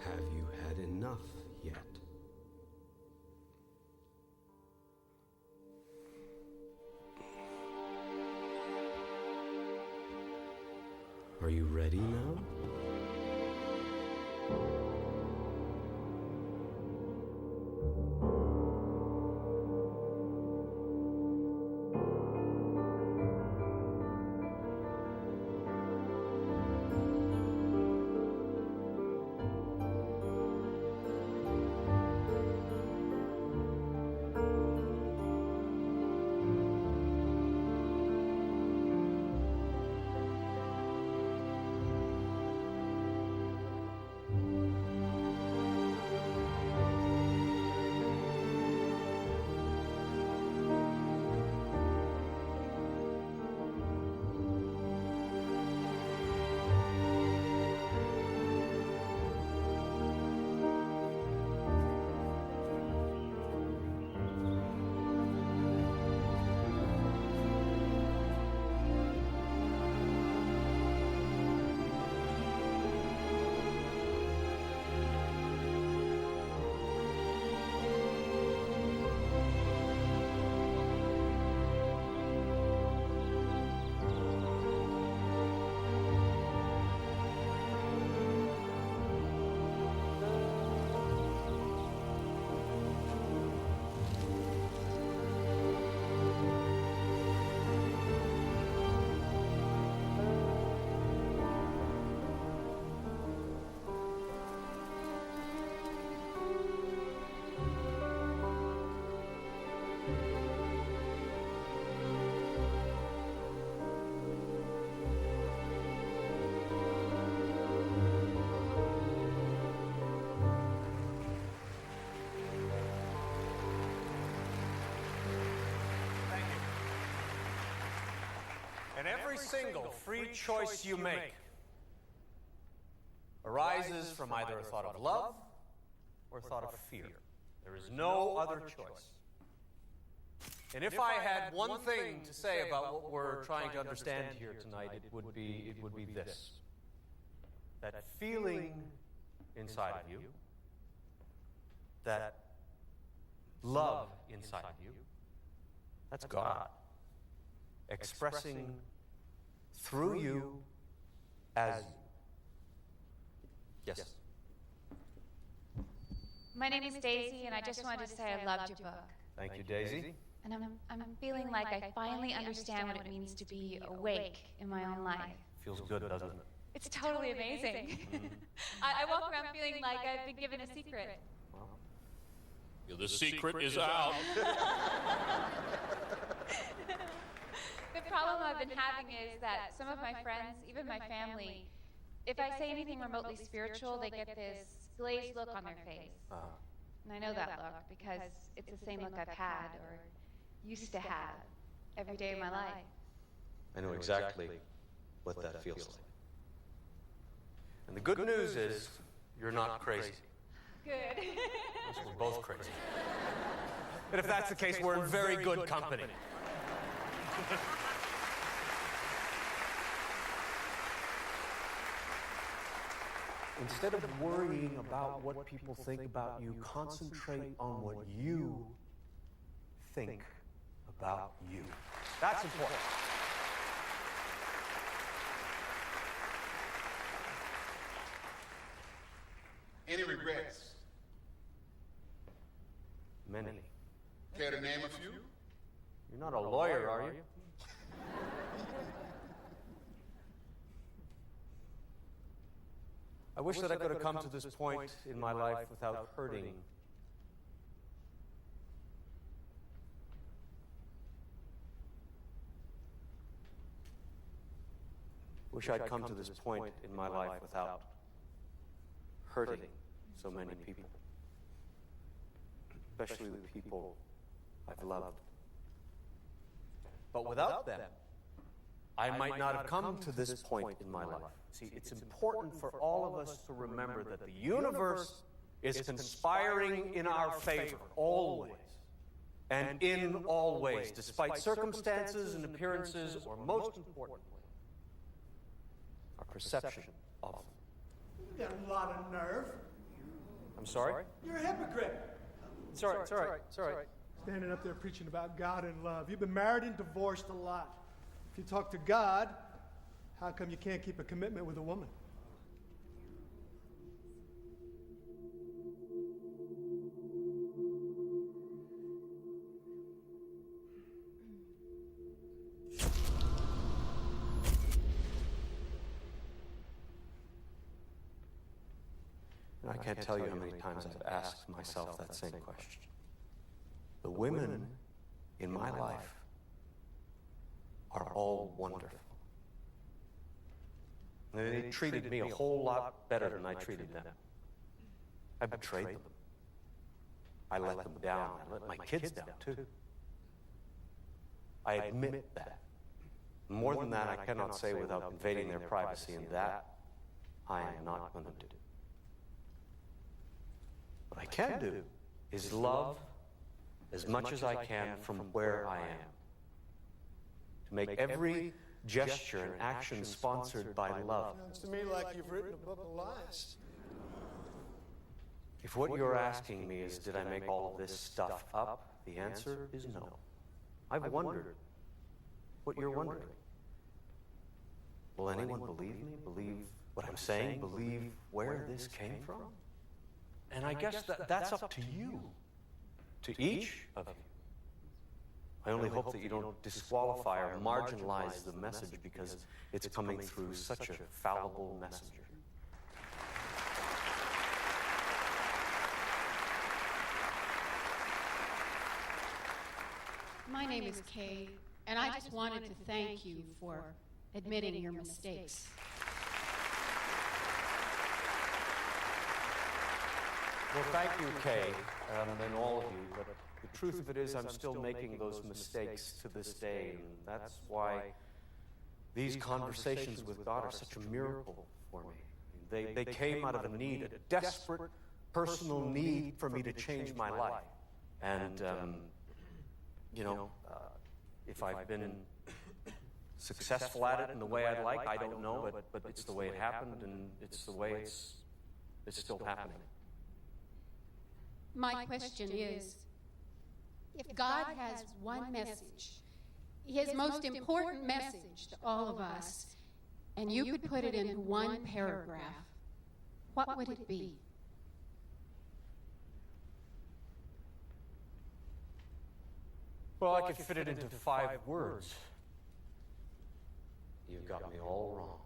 Have you had enough yet? Are you ready now? And every single free choice you make arises from either a thought of love or a thought of fear. There is no other choice. And if I had one thing to say about what we're trying to understand here tonight, it would be this. That feeling inside of you, that love inside of you, that's God expressing through you as you. Yes. My name is Daisy, and I just wanted to say I loved your book. Thank you, Daisy. And I'm feeling like I finally understand what it means to be awake in my own life. Feels good, doesn't it? It's totally amazing. I walk around feeling like I've been given a secret. Yeah, the secret is out. The problem I've been having is that some of my friends, even my family, if I say anything remotely spiritual, they get this glazed look on their face. And I know that look because it's the same look I've had or used to have every day of my life. I know exactly what that feels like. And the good news is, you're not crazy. Good. We're both crazy. And if that's the case, we're in very good company. Instead of worrying about what people think about you, concentrate on what you think about you. That's important. Any regrets? Many. Care to name a few? You're not a lawyer, are you? I wish that I could have come to this point in my life without hurting. Wish I'd come to this point in my life without hurting so many people, especially the people I've loved. But without them, I might not have come to this point in my life. See, it's important for all of us to remember that the universe is conspiring in our favor, always, and in all ways, despite circumstances and appearances, or most importantly, our perception of them. You got a lot of nerve. I'm sorry? You're a hypocrite. It's all right, it's all right, it's all right. Standing up there preaching about God and love. You've been married and divorced a lot. If you talk to God, how come you can't keep a commitment with a woman? I can't tell you how many times I've asked myself that same question. The women in my life are all wonderful. They treated me a whole lot better than I treated them. I betrayed them. I let them down. I let my kids down, too. I admit that. More than that, I cannot say without invading their privacy, and that I am not going to do. What I can do is love as much as I can from where I am. To make every gesture and action sponsored by love. Sounds to me like you've written a book of lies. If what you're asking me is, did I make all of this stuff up? The answer is no. I've wondered what you're wondering. Will anyone believe me? Believe what I'm saying? Believe where this came from? And I guess that's up to you, to each of you. I only hope that you don't disqualify or marginalize the message because it's coming through such a fallible messenger. My name is Kay, and I just wanted to thank you for admitting your mistakes. Well, thank you, Kay, and all of you, but the truth of it is I'm still making those mistakes to this day, and that's why these conversations with God are such a miracle for me. They came out of a need, a desperate personal need for me to change my life. And, if I've been successful at it in the way I'd like, I don't know, but it's the way it happened, and it's the way it's still happening. My question is, if God has one message, his most important message to all of us, and you could put it into one paragraph, what would it be? Well, I could fit it into 5 words. You got me all wrong.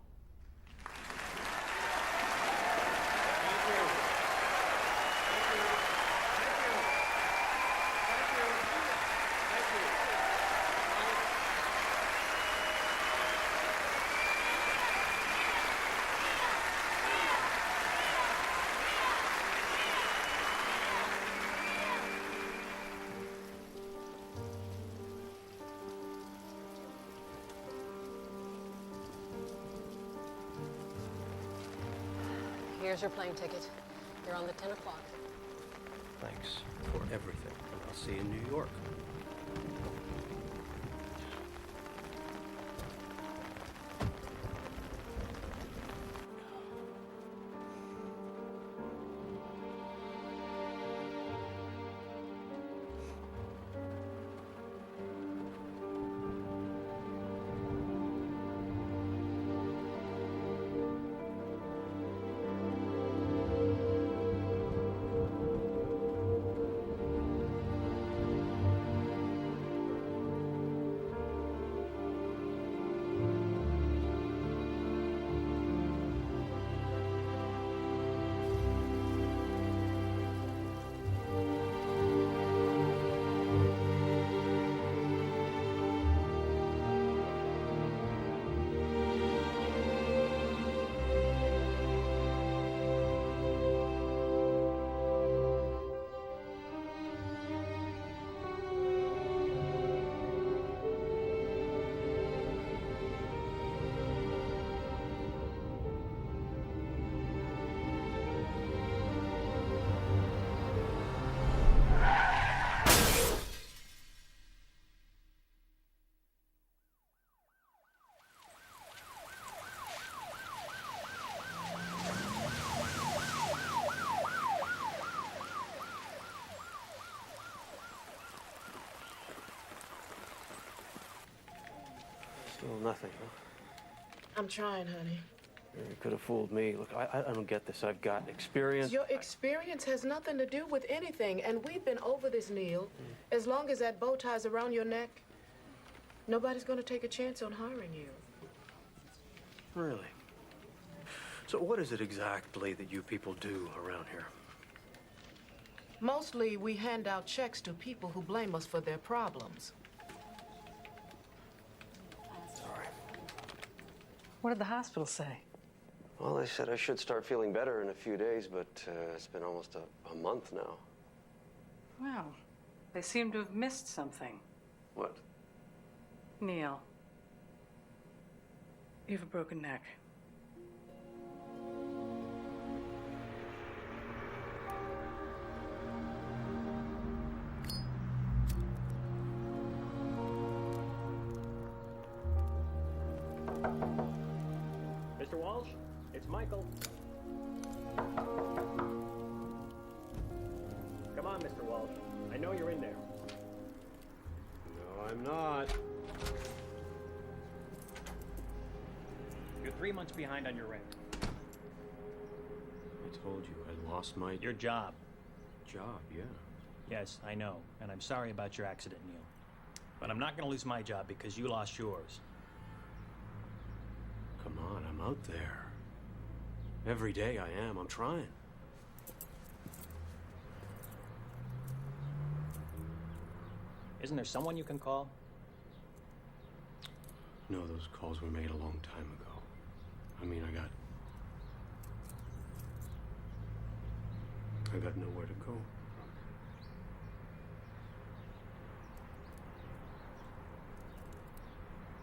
Here's your plane ticket. You're on the 10 o'clock. Thanks for everything. I'll see you in New York. Still nothing, huh? I'm trying, honey. You could have fooled me. Look, I don't get this. I've got experience. Your experience has nothing to do with anything, and we've been over this, Neil. As long as that bow tie's around your neck, nobody's going to take a chance on hiring you. Really? So what is it exactly that you people do around here? Mostly, we hand out checks to people who blame us for their problems. Sorry. What did the hospital say? Well, they said I should start feeling better in a few days, but it's been almost a month now. Well, they seem to have missed something. What? Neil, you have a broken neck. Mr. Walsh, it's Michael. Come on, Mr. Walsh. I know you're in there. No, I'm not. You're 3 months behind on your rent. I told you I lost my Your job. job, yeah. Yes, I know. And I'm sorry about your accident, Neil. But I'm not going to lose my job because you lost yours. Come on, I'm out there. Every day I am. I'm trying. Isn't there someone you can call? No, those calls were made a long time ago. I mean, I got nowhere to go.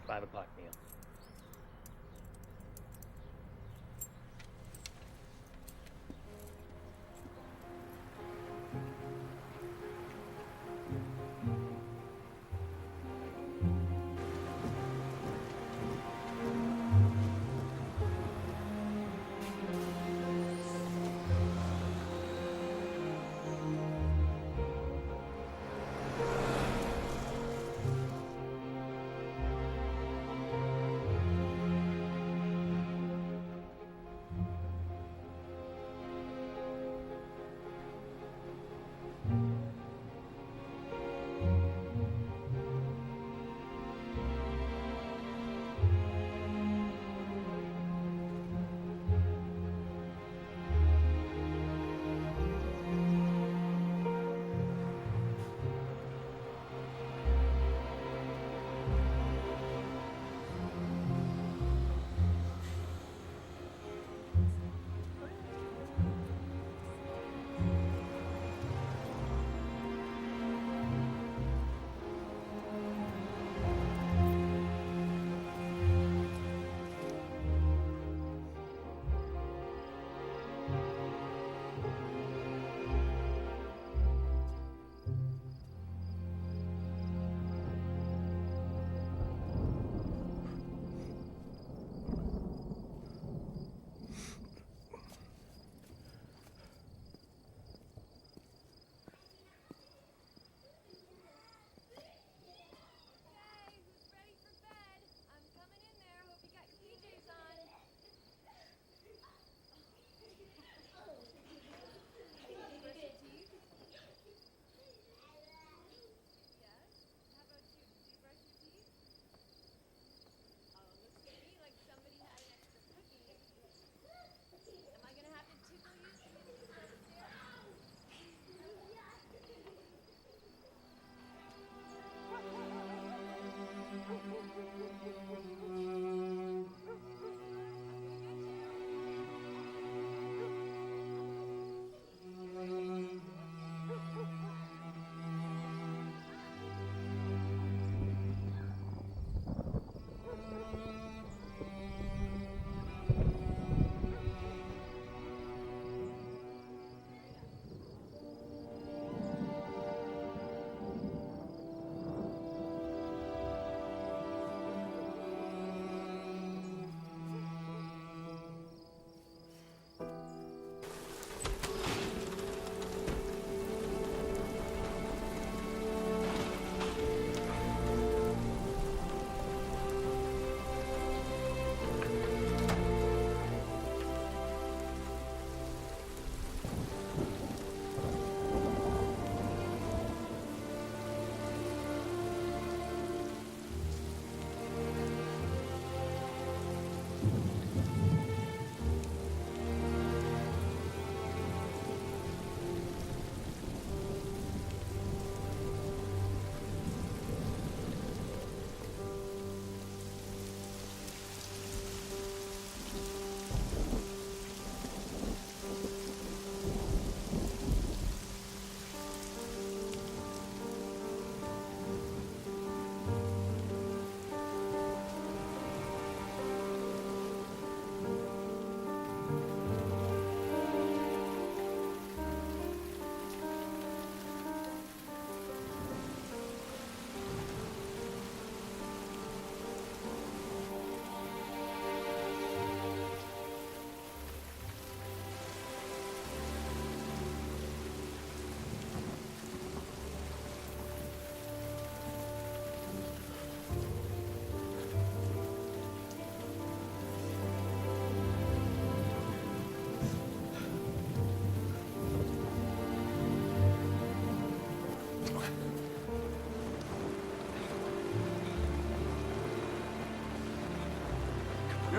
$5 Neil.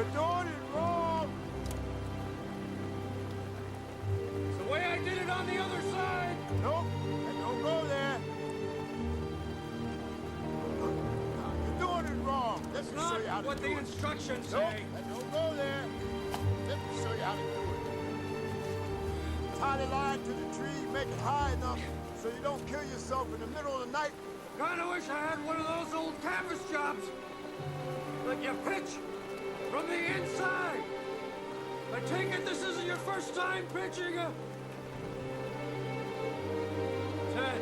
You're doing it wrong! It's the way I did it on the other side! Nope, and don't go there. You're doing it wrong. Let me show you how to do it. What the instructions Nope, say. and don't go there. Let me show you how to do it. Tie the line to the tree, make it high enough so you don't kill yourself in the middle of the night. Kinda wish I had one of those old canvas jobs. Like you pitch from the inside. I take it this isn't your first time pitching a... 10.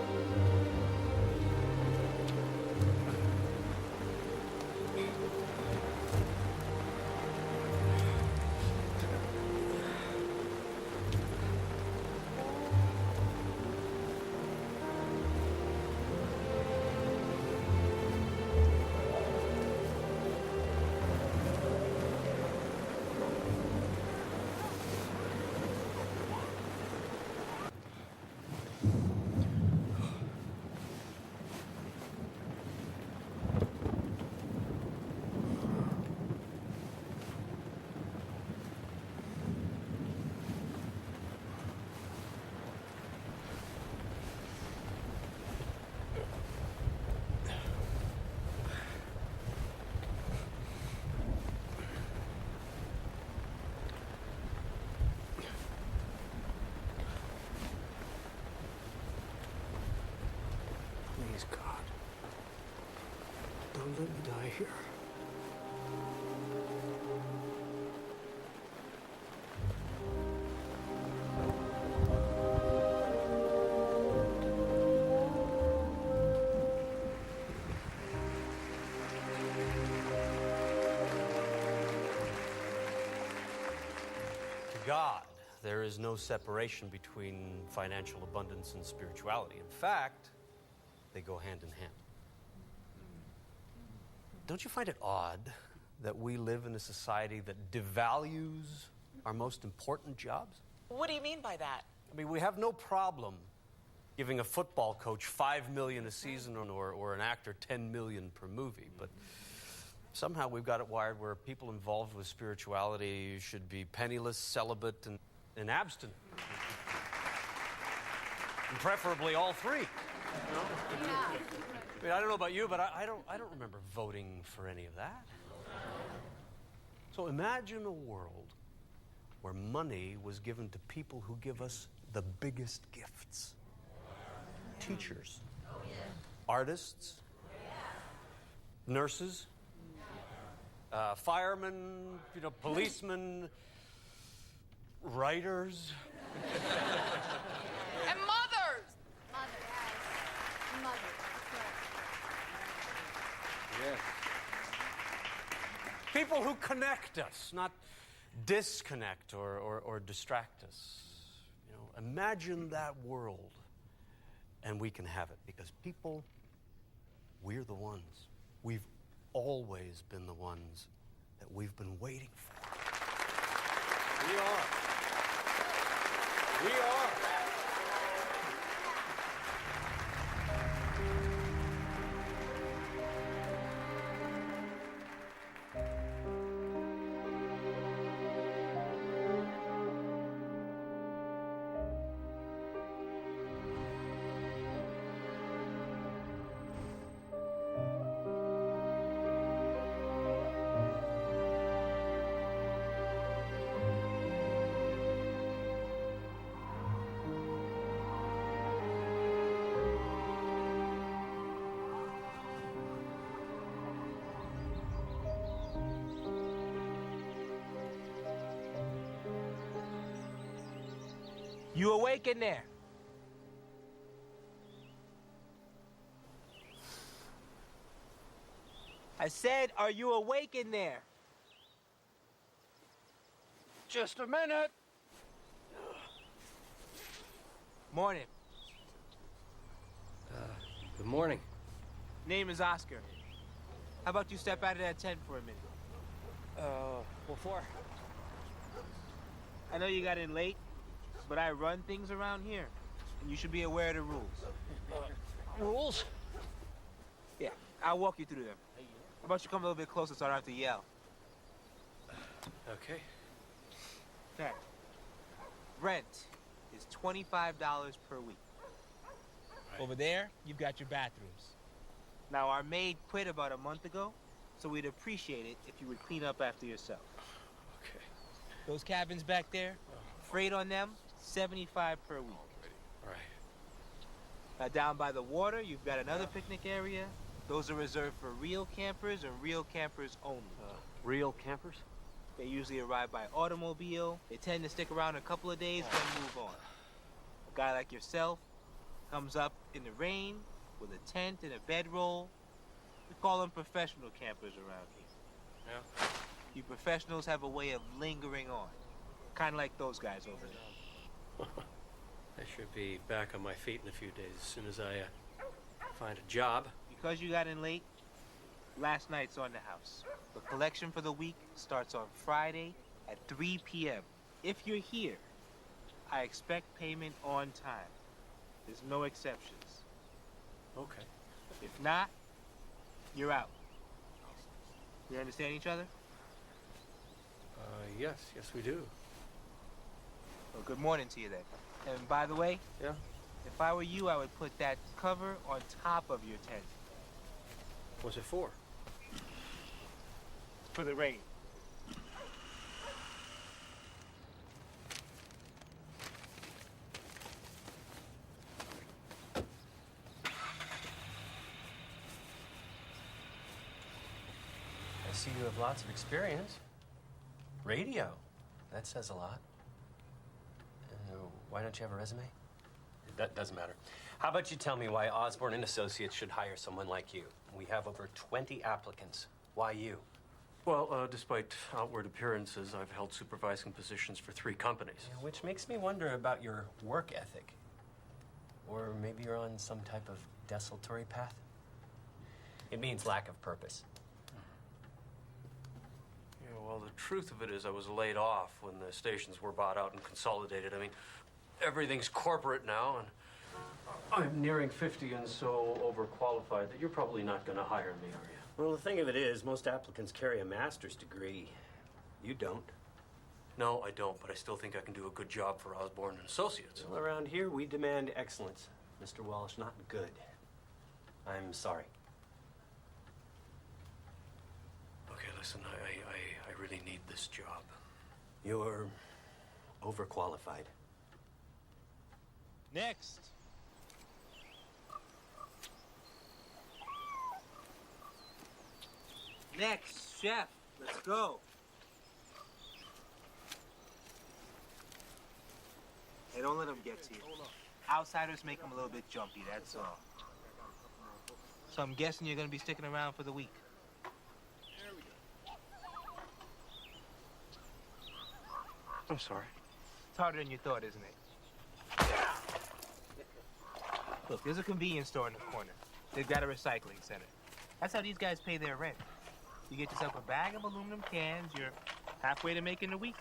Please, God. Don't let me die here. To God, there is no separation between financial abundance and spirituality. In fact, they go hand in hand. Don't you find it odd that we live in a society that devalues our most important jobs? What do you mean by that? I mean, we have no problem giving a football coach $5 million a season or an actor $10 million per movie, but somehow we've got it wired where people involved with spirituality should be penniless, celibate, and abstinent. And preferably all three. You know? Yeah. I mean, I don't know about you, but I don't remember voting for any of that. So imagine a world where money was given to people who give us the biggest gifts. Teachers, artists, nurses, firemen, policemen, writers. And mothers! Yes. People who connect us, not disconnect or distract us. Imagine that world, and we can have it. Because people, we're the ones. We've always been the ones that we've been waiting for. We are. We are. You awake in there? I said, are you awake in there? Just a minute. Morning. Good morning. Name is Oscar. How about you step out of that tent for a minute? What for? I know you got in late, but I run things around here, and you should be aware of the rules. Rules? Yeah, I'll walk you through them. How about you come a little bit closer so I don't have to yell? Okay. Okay. Rent is $25 per week. Right. Over there, you've got your bathrooms. Now, our maid quit about a month ago, so we'd appreciate it if you would clean up after yourself. Okay. Those cabins back there, freight on them, $75 per week. Right. Now, down by the water, you've got another picnic area. Those are reserved for real campers and real campers only. Real campers? They usually arrive by automobile. They tend to stick around a couple of days, then move on. A guy like yourself comes up in the rain with a tent and a bedroll. We call them professional campers around here. Yeah. You professionals have a way of lingering on, kind of like those guys over there. I should be back on my feet in a few days as soon as I find a job. Because you got in late, last night's on the house. The collection for the week starts on Friday at 3 p.m. If you're here, I expect payment on time. There's no exceptions. Okay. If not, you're out. We understand each other? Yes, we do. Well, good morning to you then. And by the way, Yeah? if I were you, I would put that cover on top of your tent. What's it for? For the rain. I see you have lots of experience. Radio. That says a lot. Why don't you have a resume? That doesn't matter. How about you tell me why Osborne and Associates should hire someone like you? We have over 20 applicants. Why you? Well, despite outward appearances, I've held supervising positions for 3 companies. Yeah, which makes me wonder about your work ethic. Or maybe you're on some type of desultory path? It means lack of purpose. Yeah, well, the truth of it is I was laid off when the stations were bought out and consolidated. I mean, everything's corporate now, and I'm nearing 50 and so overqualified that you're probably not going to hire me, are you? Well, the thing of it is, most applicants carry a master's degree. You don't. No, I don't, but I still think I can do a good job for Osborne and Associates. Well, around here, we demand excellence. Mr. Walsh, not good. I'm sorry. Okay, listen, I really need this job. You're overqualified. Next. Next, chef. Let's go. Hey, don't let them get to you. Outsiders make them a little bit jumpy, that's all. So I'm guessing you're going to be sticking around for the week. I'm sorry. It's harder than you thought, isn't it? Look, there's a convenience store in the corner. They've got a recycling center. That's how these guys pay their rent. You get yourself a bag of aluminum cans, you're halfway to making the week.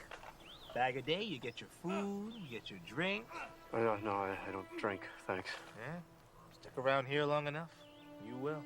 Bag a day, you get your food, you get your drink. No, I don't drink, thanks. Yeah? Stick around here long enough, you will.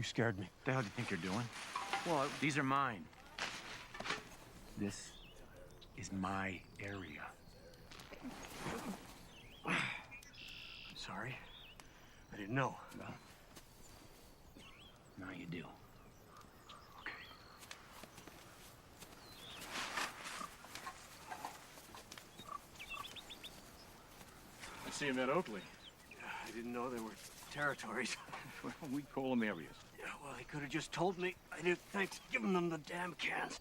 You scared me. What the hell do you think you're doing? Well, these are mine. This is my area. I'm sorry. I didn't know. Well, now you do. Okay. I see him at Oakley. I didn't know there were territories. Well, we call them areas. Yeah, well, he could have just told me. I didn't think giving them the damn cans.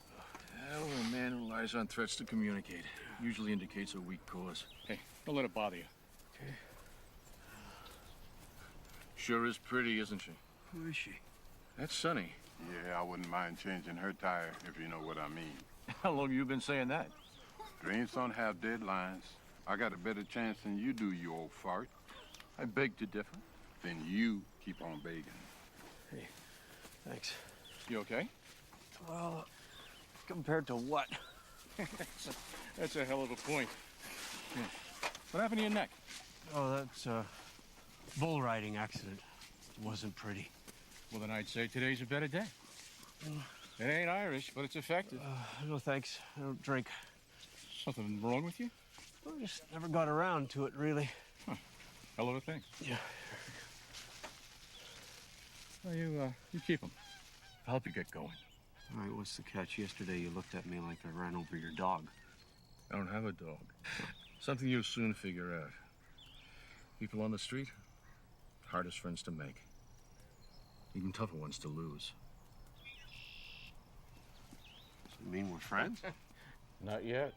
Well, a man who relies on threats to communicate usually indicates a weak cause. Hey, don't let it bother you. Okay. Sure is pretty, isn't she? Who is she? That's Sunny. Yeah, I wouldn't mind changing her tire, if you know what I mean. How long have you been saying that? Dreams don't have deadlines. I got a better chance than you do, you old fart. I beg to differ. Then you keep on begging. Hey, thanks. You okay? Well, compared to what? That's a hell of a point. Yeah. What happened to your neck? Oh, that's a bull riding accident. It wasn't pretty. Well, then I'd say today's a better day. It ain't Irish, but it's effective. No, thanks. I don't drink. Something wrong with you? Well, I just never got around to it, really. Huh. Hell of a thing. Yeah. Well, you keep them. I'll help you get going. All right, what's the catch? Yesterday you looked at me like I ran over your dog. I don't have a dog. Something you'll soon figure out. People on the street, hardest friends to make. Even tougher ones to lose. Does it mean we're friends? Not yet.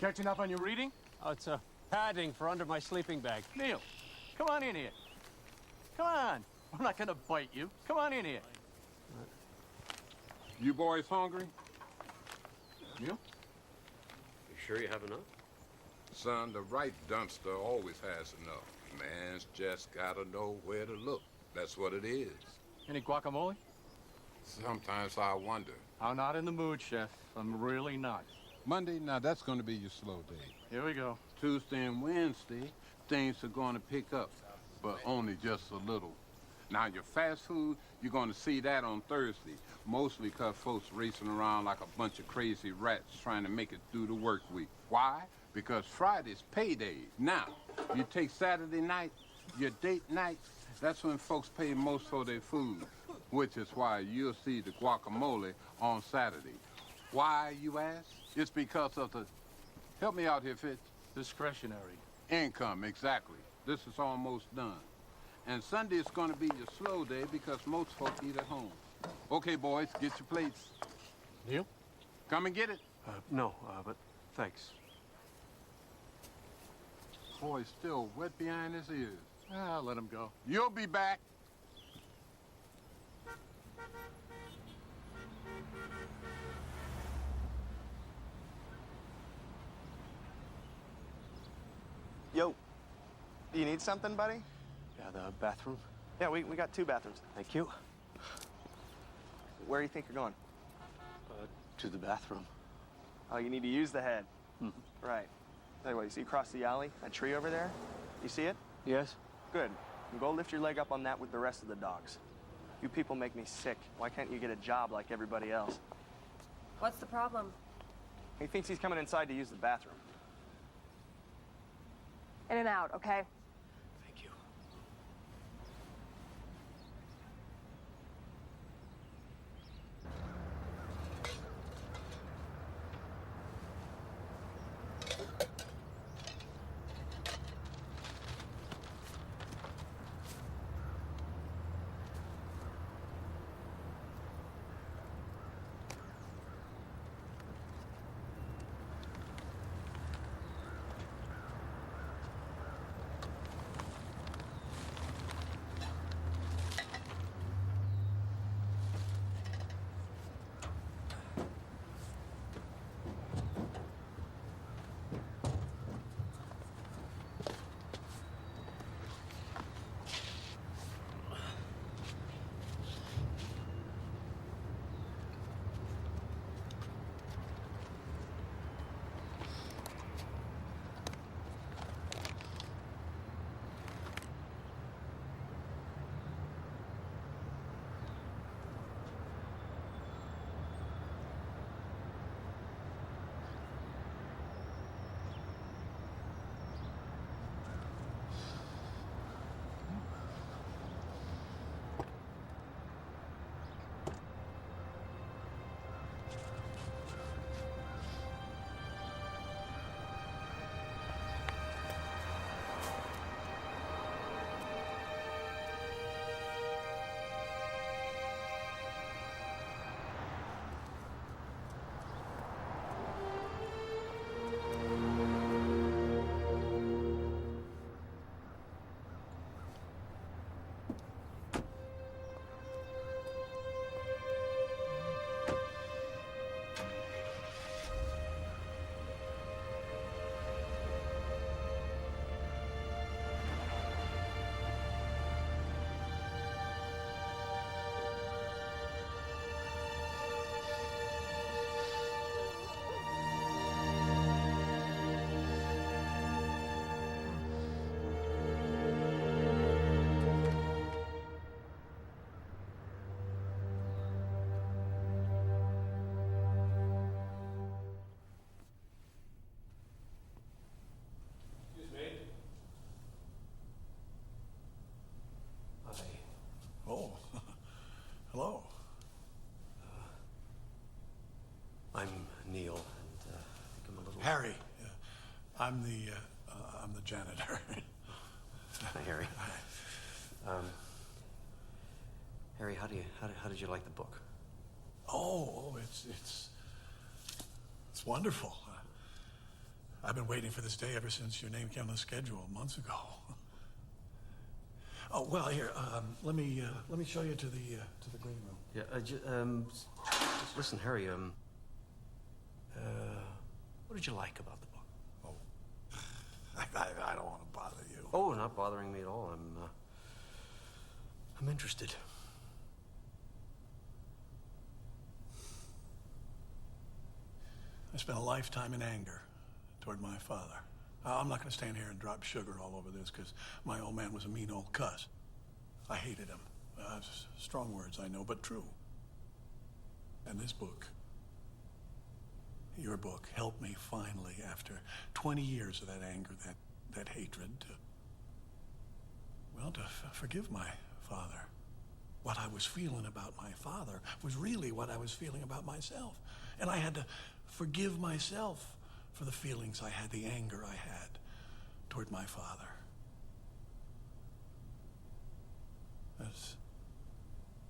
Catching up on your reading? Oh, it's a padding for under my sleeping bag. Neil, come on in here. Come on. I'm not gonna bite you. Come on in here. You boys hungry? Yeah? You sure you have enough? Son, the right dumpster always has enough. Man's just gotta know where to look. That's what it is. Any guacamole? Sometimes I wonder. I'm not in the mood, Chef. I'm really not. Monday, now that's gonna be your slow day. Here we go. Tuesday and Wednesday, things are gonna pick up, but only just a little. Now your fast food, you're gonna see that on Thursday, mostly because folks racing around like a bunch of crazy rats trying to make it through the work week. Why? Because Friday's payday. Now, you take Saturday night, your date night, that's when folks pay most for their food, which is why you'll see the guacamole on Saturday. Why, you ask? It's because of the, help me out here, Fitz. Discretionary. Income, exactly. This is almost done. And Sunday is going to be your slow day because most folk eat at home. Okay, boys, get your plates. Neil? Come and get it. No, but thanks. Boy's still wet behind his ears. I'll let him go. You'll be back. Yo, do you need something, buddy? Yeah, the bathroom. Yeah, we got 2 bathrooms. Thank you. Where do you think you're going? To the bathroom. Oh, you need to use the head. Right. Tell you what, you see across the alley, that tree over there? You see it? Yes? Good. Go lift your leg up on that with the rest of the dogs. You people make me sick. Why can't you get a job like everybody else? What's the problem? He thinks he's coming inside to use the bathroom. In and out, okay? Thank you. janitor. Hi, Harry. Harry, how did you like the book? Oh, it's wonderful. I've been waiting for this day ever since your name came on the schedule months ago. Oh well, here. Let me show you to the green room. Yeah. Listen, Harry. What did you like about the book? Oh, I don't want to bother you. Oh, not bothering me at all. I'm interested. I spent a lifetime in anger toward my father. I'm not going to stand here and drop sugar all over this because my old man was a mean old cuss. I hated him. Strong words, I know, but true. And this book, your book, helped me finally, after 20 years of that anger, that hatred, to forgive my father. What I was feeling about my father was really what I was feeling about myself. And I had to forgive myself for the feelings I had, the anger I had toward my father. That's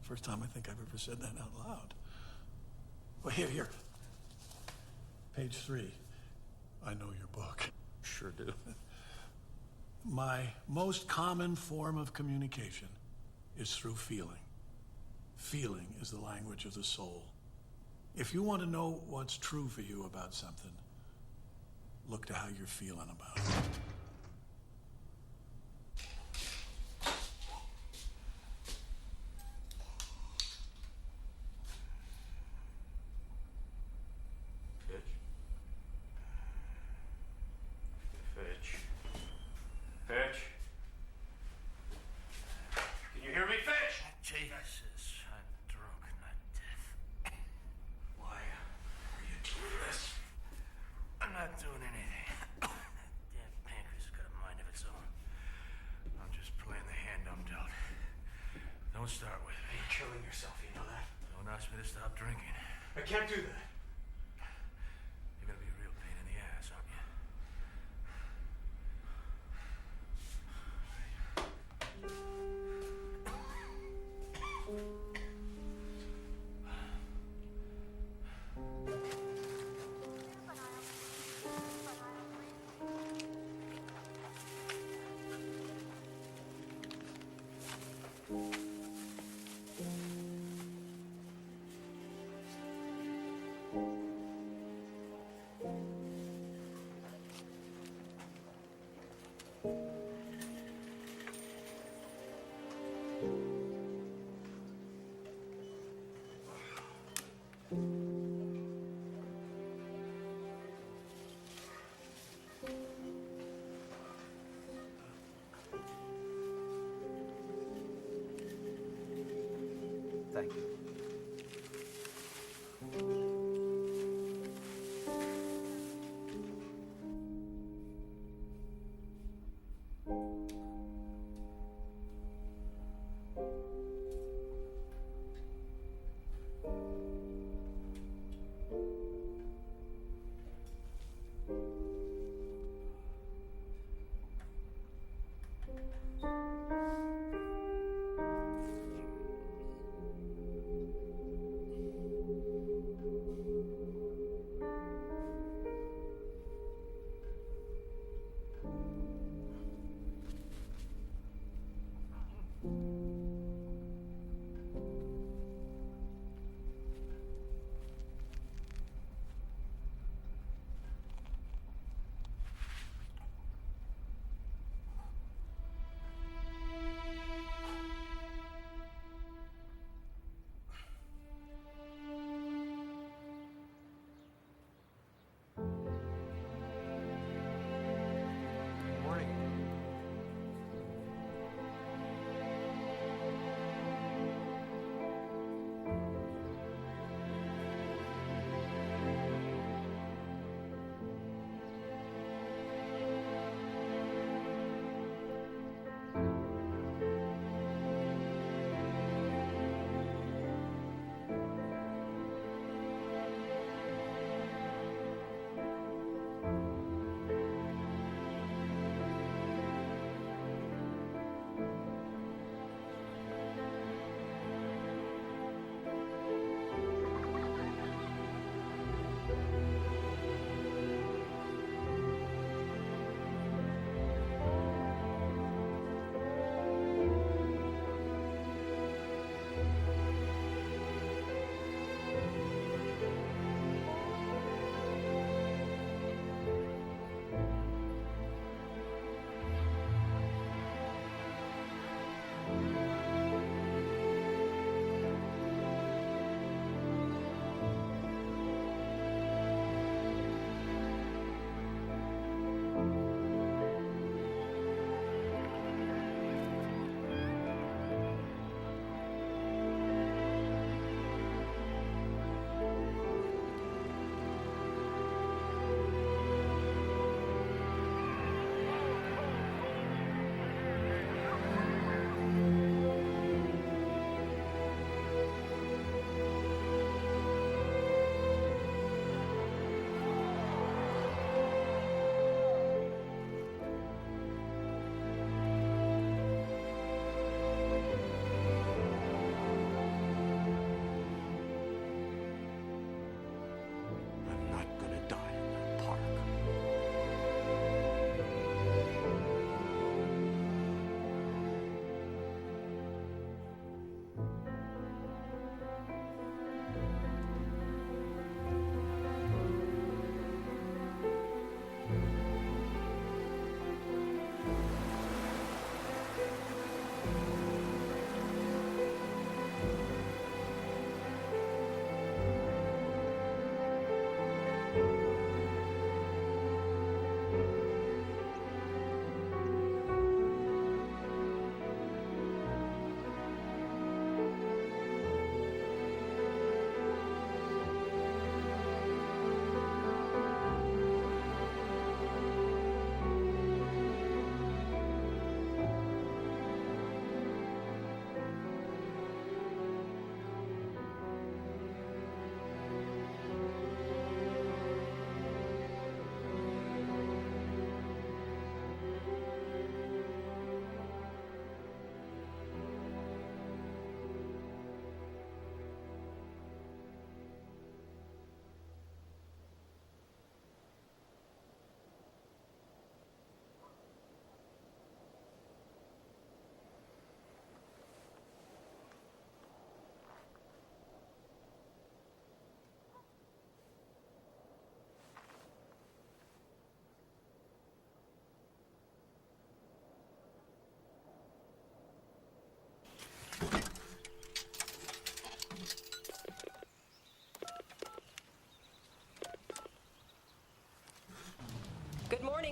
the first time I think I've ever said that out loud. Well, here. Page 3. I know your book. Sure do. My most common form of communication is through feeling. Feeling is the language of the soul. If you want to know what's true for you about something, look to how you're feeling about it. Fitch. Can you hear me, Fitch? Jesus, I'm drunk, not deaf. Why are you doing this? I'm not doing anything. That damn pancreas has got a mind of its own. I'm just playing the hand I'm dealt. Don't start with me. You're killing yourself, you know that? Don't ask me to stop drinking. I can't do that. You're gonna be a real pain in the ass, aren't you? Thank you.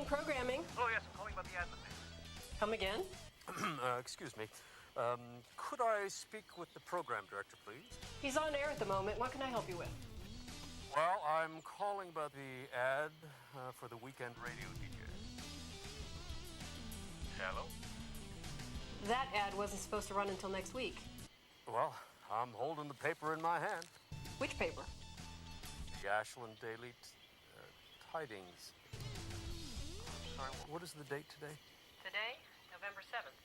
programming. Oh, yes, I'm calling about the ad. Come again? Excuse me. Could I speak with the program director, please? He's on air at the moment. What can I help you with? Well, I'm calling about the ad for the weekend radio DJ. Hello? That ad wasn't supposed to run until next week. Well, I'm holding the paper in my hand. Which paper? The Ashland Daily Tidings. Sorry, what is the date today? Today, November 7th.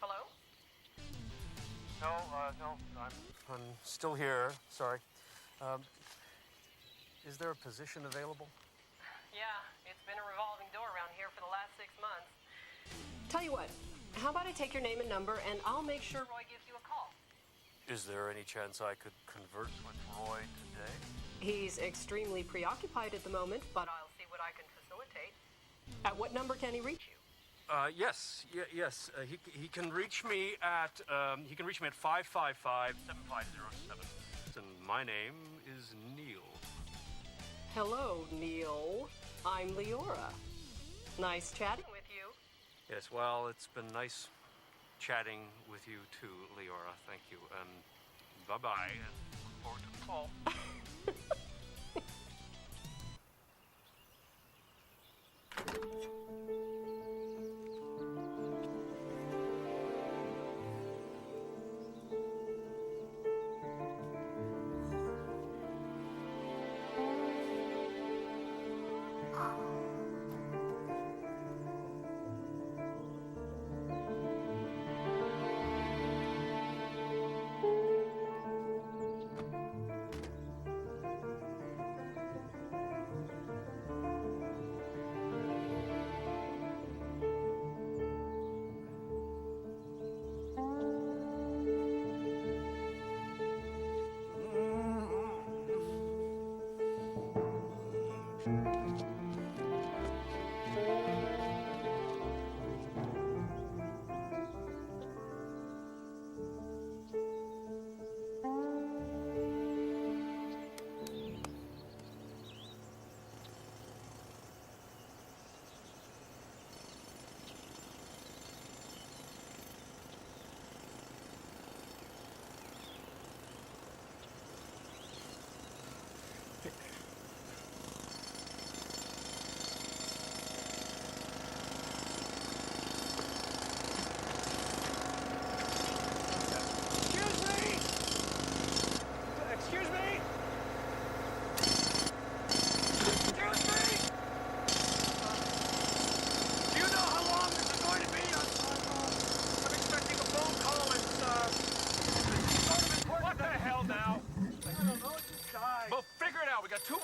Hello? No, I'm still here. Sorry. Is there a position available? Yeah, it's been a revolving door around here for the last 6 months. Tell you what, how about I take your name and number, and I'll make sure Roy gives you a call. Is there any chance I could converse with Roy today? He's extremely preoccupied at the moment, but I'll see what I can facilitate. At what number can he reach you? Yes. He can reach me at 555-7507. And my name is Neil. Hello, Neil. I'm Leora. Nice chatting with you. Yes, well, it's been nice chatting with you too, Leora. Thank you. Bye-bye, and look forward to the call.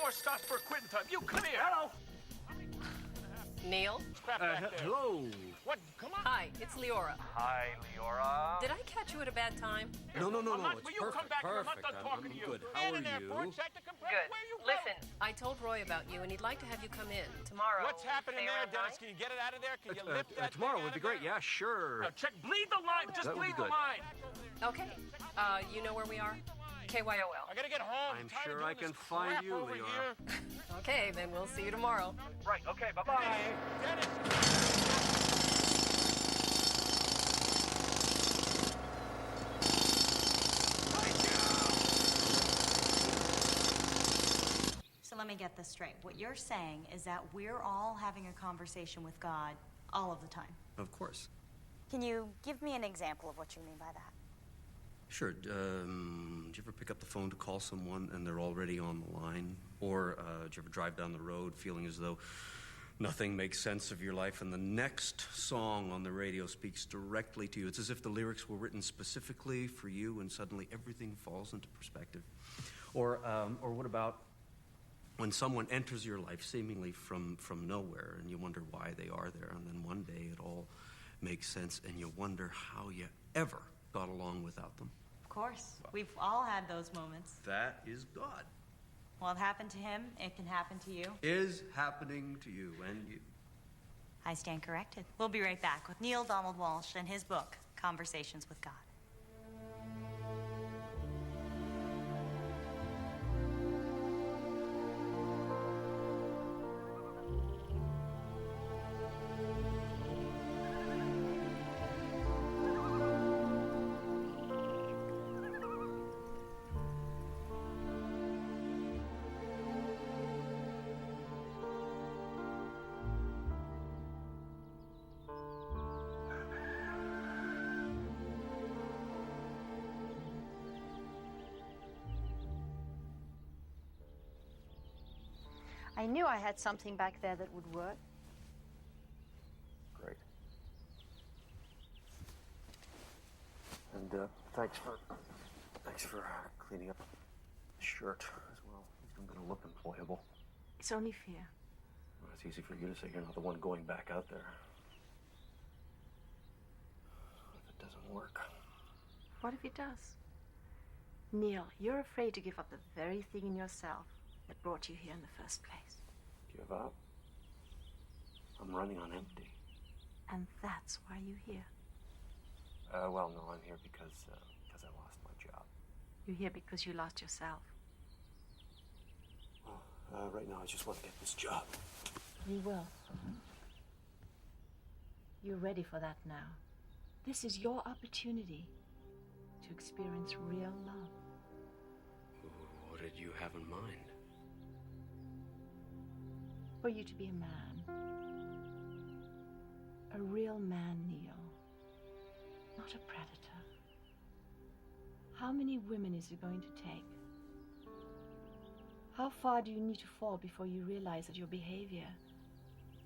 Stop for quitting time. You come here. Hello. Neil? Hello. What? Come on. Hi, it's Leora. Hi, Leora. Did I catch you at a bad time? No. Will you It's come back here? I'm not perfect. done talking to you. Good. How are you? Good. Listen, I told Roy about you, and he'd like to have you come in tomorrow. What's happening say there, around Dennis? 9? Can you get it out of there? Can you lift that Tomorrow thing would be out of great. there? Yeah, sure. Now, check. Bleed the line. Just That would bleed be the good. line. Okay. You know where we are? KYOL. I gotta get home. I'm tired of sure doing I can this find crap you, over Leora. here. Okay, then we'll see you tomorrow. Right. Okay. Bye-bye. Dennis. So let me get this straight. What you're saying is that we're all having a conversation with God all of the time. Of course. Can you give me an example of what you mean by that? Sure. Do you ever pick up the phone to call someone and they're already on the line? Or do you ever drive down the road feeling as though nothing makes sense of your life and the next song on the radio speaks directly to you? It's as if the lyrics were written specifically for you and suddenly everything falls into perspective. Or what about when someone enters your life seemingly from nowhere and you wonder why they are there, and then one day it all makes sense and you wonder how you ever got along without them? Of course. We've all had those moments. That is God. Well, it happened to him. It can happen to you. Is happening to you and you. I stand corrected. We'll be right back with Neil Donald Walsh and his book, Conversations with God. I knew I had something back there that would work. Great. And thanks for cleaning up the shirt as well. I'm gonna look employable. It's only fair. Well, it's easy for you to say you're not the one going back out there. What if it doesn't work? What if it does? Neil, you're afraid to give up the very thing in yourself that brought you here in the first place. Give up? I'm running on empty. And that's why you're here. Well, no, I'm here because I lost my job. You're here because you lost yourself. Well, right now I just want to get this job. You will. You're ready for that now. This is your opportunity to experience real love. What did you have in mind? For you to be a man. A real man, Neil. Not a predator. How many women is it going to take? How far do you need to fall before you realize that your behavior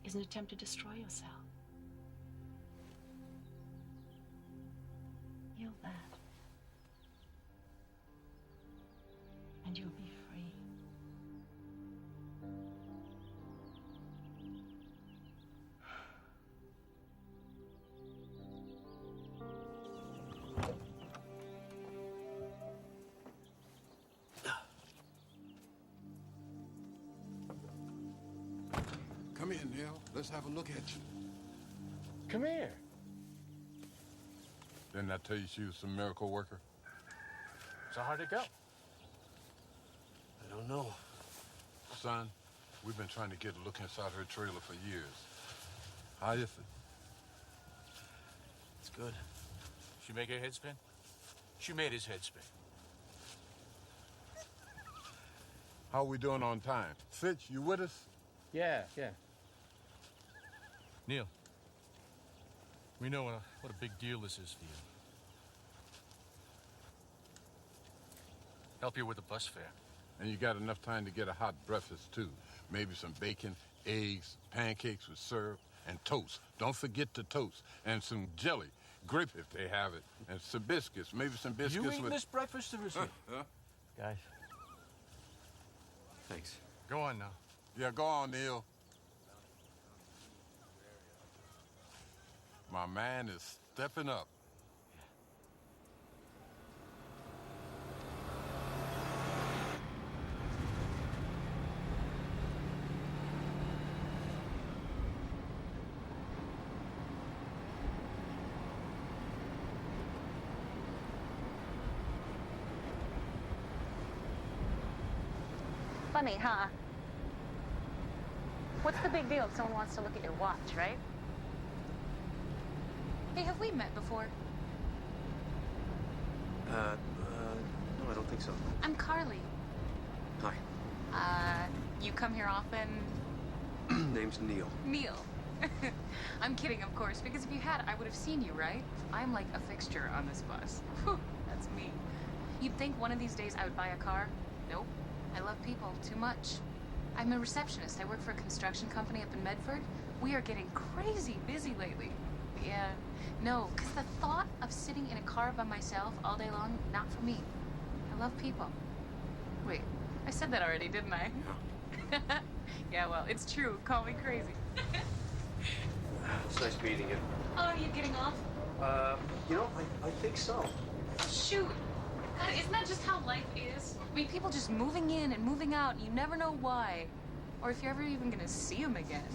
is an attempt to destroy yourself? Heal that. And you'll be free. Come here, Neil. Let's have a look at you. Come here. Didn't I tell you she was some miracle worker? So how'd it go? I don't know. Son, we've been trying to get a look inside her trailer for years. How is it? It's good. She make her head spin? She made his head spin. How are we doing on time? Fitch, you with us? Yeah. Neil, we know what a big deal this is for you. Help you with the bus fare. And you got enough time to get a hot breakfast, too. Maybe some bacon, eggs, pancakes with syrup, and toast. Don't forget the toast. And some jelly. Grape if they have it. And some biscuits. Maybe some biscuits You eating with... this breakfast or is it? Guys. Thanks. Go on now. Yeah, go on, Neil. My man is stepping up. Funny, huh? What's the big deal if someone wants to look at your watch, right? Hey, have we met before? No, I don't think so. I'm Carly. Hi. You come here often? Name's Neil. Neil. I'm kidding, of course, because if you had, I would have seen you, right? I'm like a fixture on this bus. Whew, that's me. You'd think one of these days I would buy a car? Nope. I love people too much. I'm a receptionist. I work for a construction company up in Medford. We are getting crazy busy lately. Yeah. No, because the thought of sitting in a car by myself all day long, not for me. I love people. Wait, I said that already, didn't I? Yeah, well, it's true. Call me crazy. It's nice meeting you. Oh, are you getting off? You know, I think so. Shoot. God, isn't that just how life is? I mean, people just moving in and moving out, and you never know why. Or if you're ever even gonna see them again.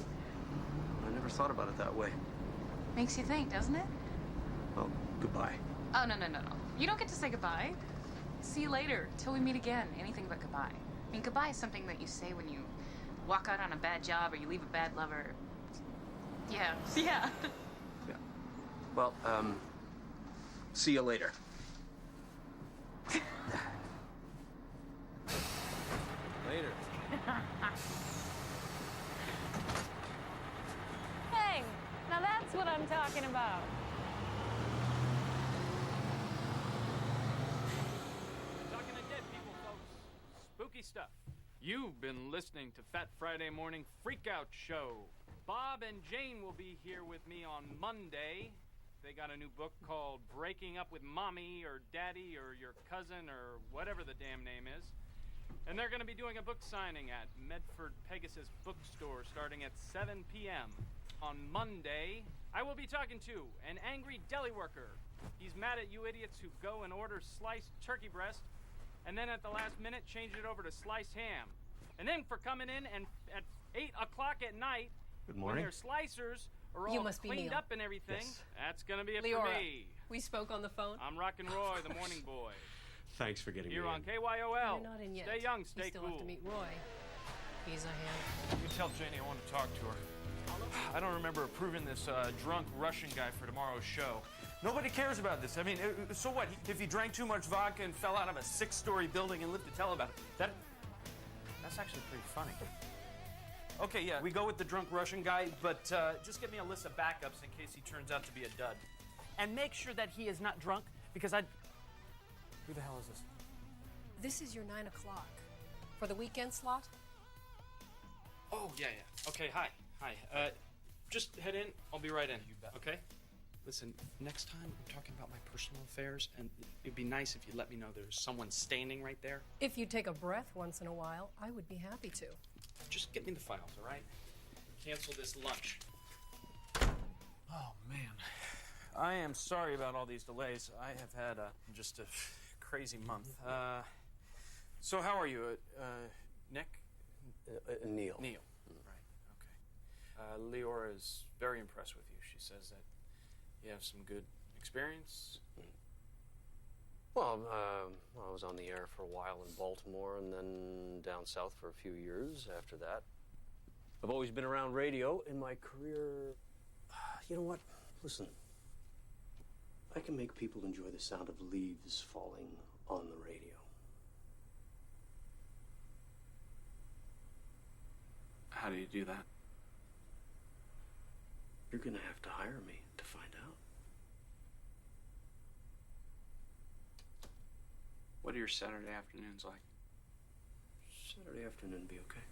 I never thought about it that way. Makes you think, doesn't it? Well, goodbye. Oh, no. You don't get to say goodbye. See you later, till we meet again. Anything but goodbye. I mean, goodbye is something that you say when you walk out on a bad job or you leave a bad lover. Yeah. Yeah. Well, see you later. Later. Hey, now that's what I'm talking about. Talking to dead people, folks. Spooky stuff. You've been listening to Fat Friday Morning Freakout Show. Bob and Jane will be here with me on Monday. They got a new book called Breaking Up with Mommy or Daddy or Your Cousin or whatever the damn name is. And they're going to be doing a book signing at Medford Pegasus Bookstore starting at 7 p.m. On Monday, I will be talking to an angry deli worker. He's mad at you idiots who go and order sliced turkey breast and then at the last minute change it over to sliced ham. And then for coming in and at 8 o'clock at night, Good when morning. their slicers are You all must be cleaned Neil. up and everything, Yes. that's going to be it Leora, for me. we spoke on the phone. I'm Rockin' Roy, the morning boy. Thanks for getting Here me on in. KYOL. You're not in yet. Stay young, You stay still cool. have to meet Roy. He's a hand. You tell Janie I want to talk to her. I don't remember approving this drunk Russian guy for tomorrow's show. Nobody cares about this. I mean, so what? If he drank too much vodka and fell out of a 6-story building and lived to tell about it, that's actually pretty funny. Okay, yeah, we go with the drunk Russian guy, but just give me a list of backups in case he turns out to be a dud. And make sure that he is not drunk, because Who the hell is this? This is your 9 o'clock. For the weekend slot? Oh, yeah. Okay, hi. Just head in. I'll be right in. You bet. Okay? Listen, next time I'm talking about my personal affairs, and it'd be nice if you let me know there's someone standing right there. If you take a breath once in a while, I would be happy to. Just get me the files, all right? Cancel this lunch. Oh, man. I am sorry about all these delays. I have had just a crazy month. So how are you? Nick? Neil. Neil. Right, okay. Leora is very impressed with you. She says that you have some good experience. Well, I was on the air for a while in Baltimore and then down south for a few years after that. I've always been around radio in my career. You know what? Listen, I can make people enjoy the sound of leaves falling on the radio. How do you do that? You're gonna have to hire me to find out. What are your Saturday afternoons like? Saturday afternoon be okay.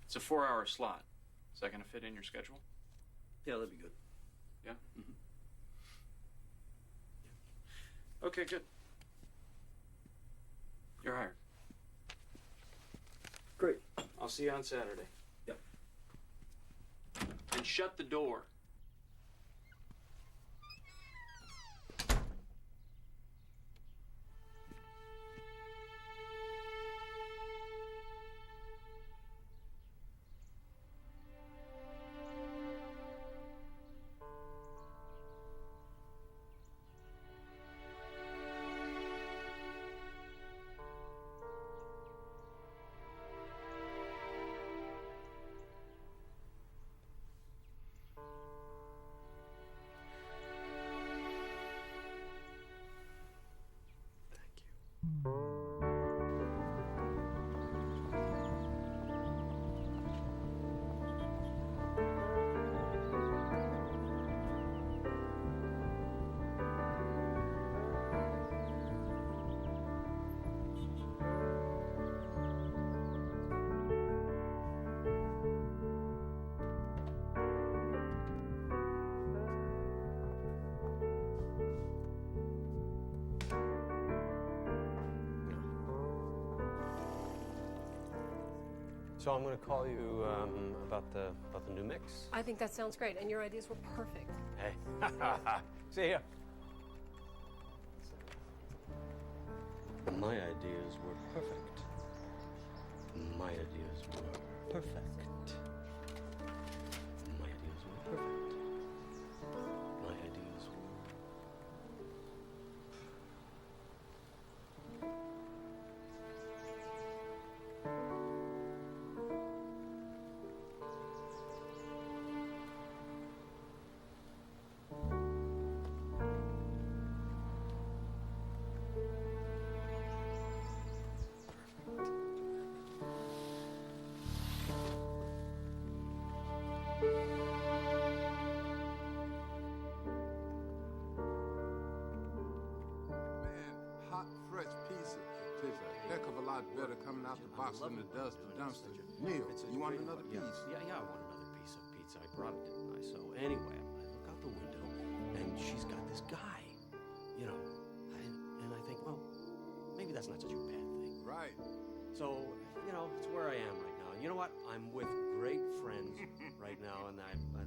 It's a 4-hour slot. Is that going to fit in your schedule? Yeah, that'd be good. Yeah? Mm-hmm. Okay, good. You're hired. Great. I'll see you on Saturday. Yep. And shut the door. So I'm going to call you about the new mix. I think that sounds great, and your ideas were perfect. Hey, see ya. My ideas were perfect. My ideas were perfect. My ideas were perfect. My ideas were. tastes a heck of a lot better coming out the box than it does the dumpster. Neil, you want another piece? Yeah, I want another piece of pizza. I brought it, didn't I? So anyway, I look out the window, and she's got this guy, you know, and I think, well, maybe that's not such a bad thing. Right. So, you know, it's where I am right now. And you know what? I'm with great friends right now, and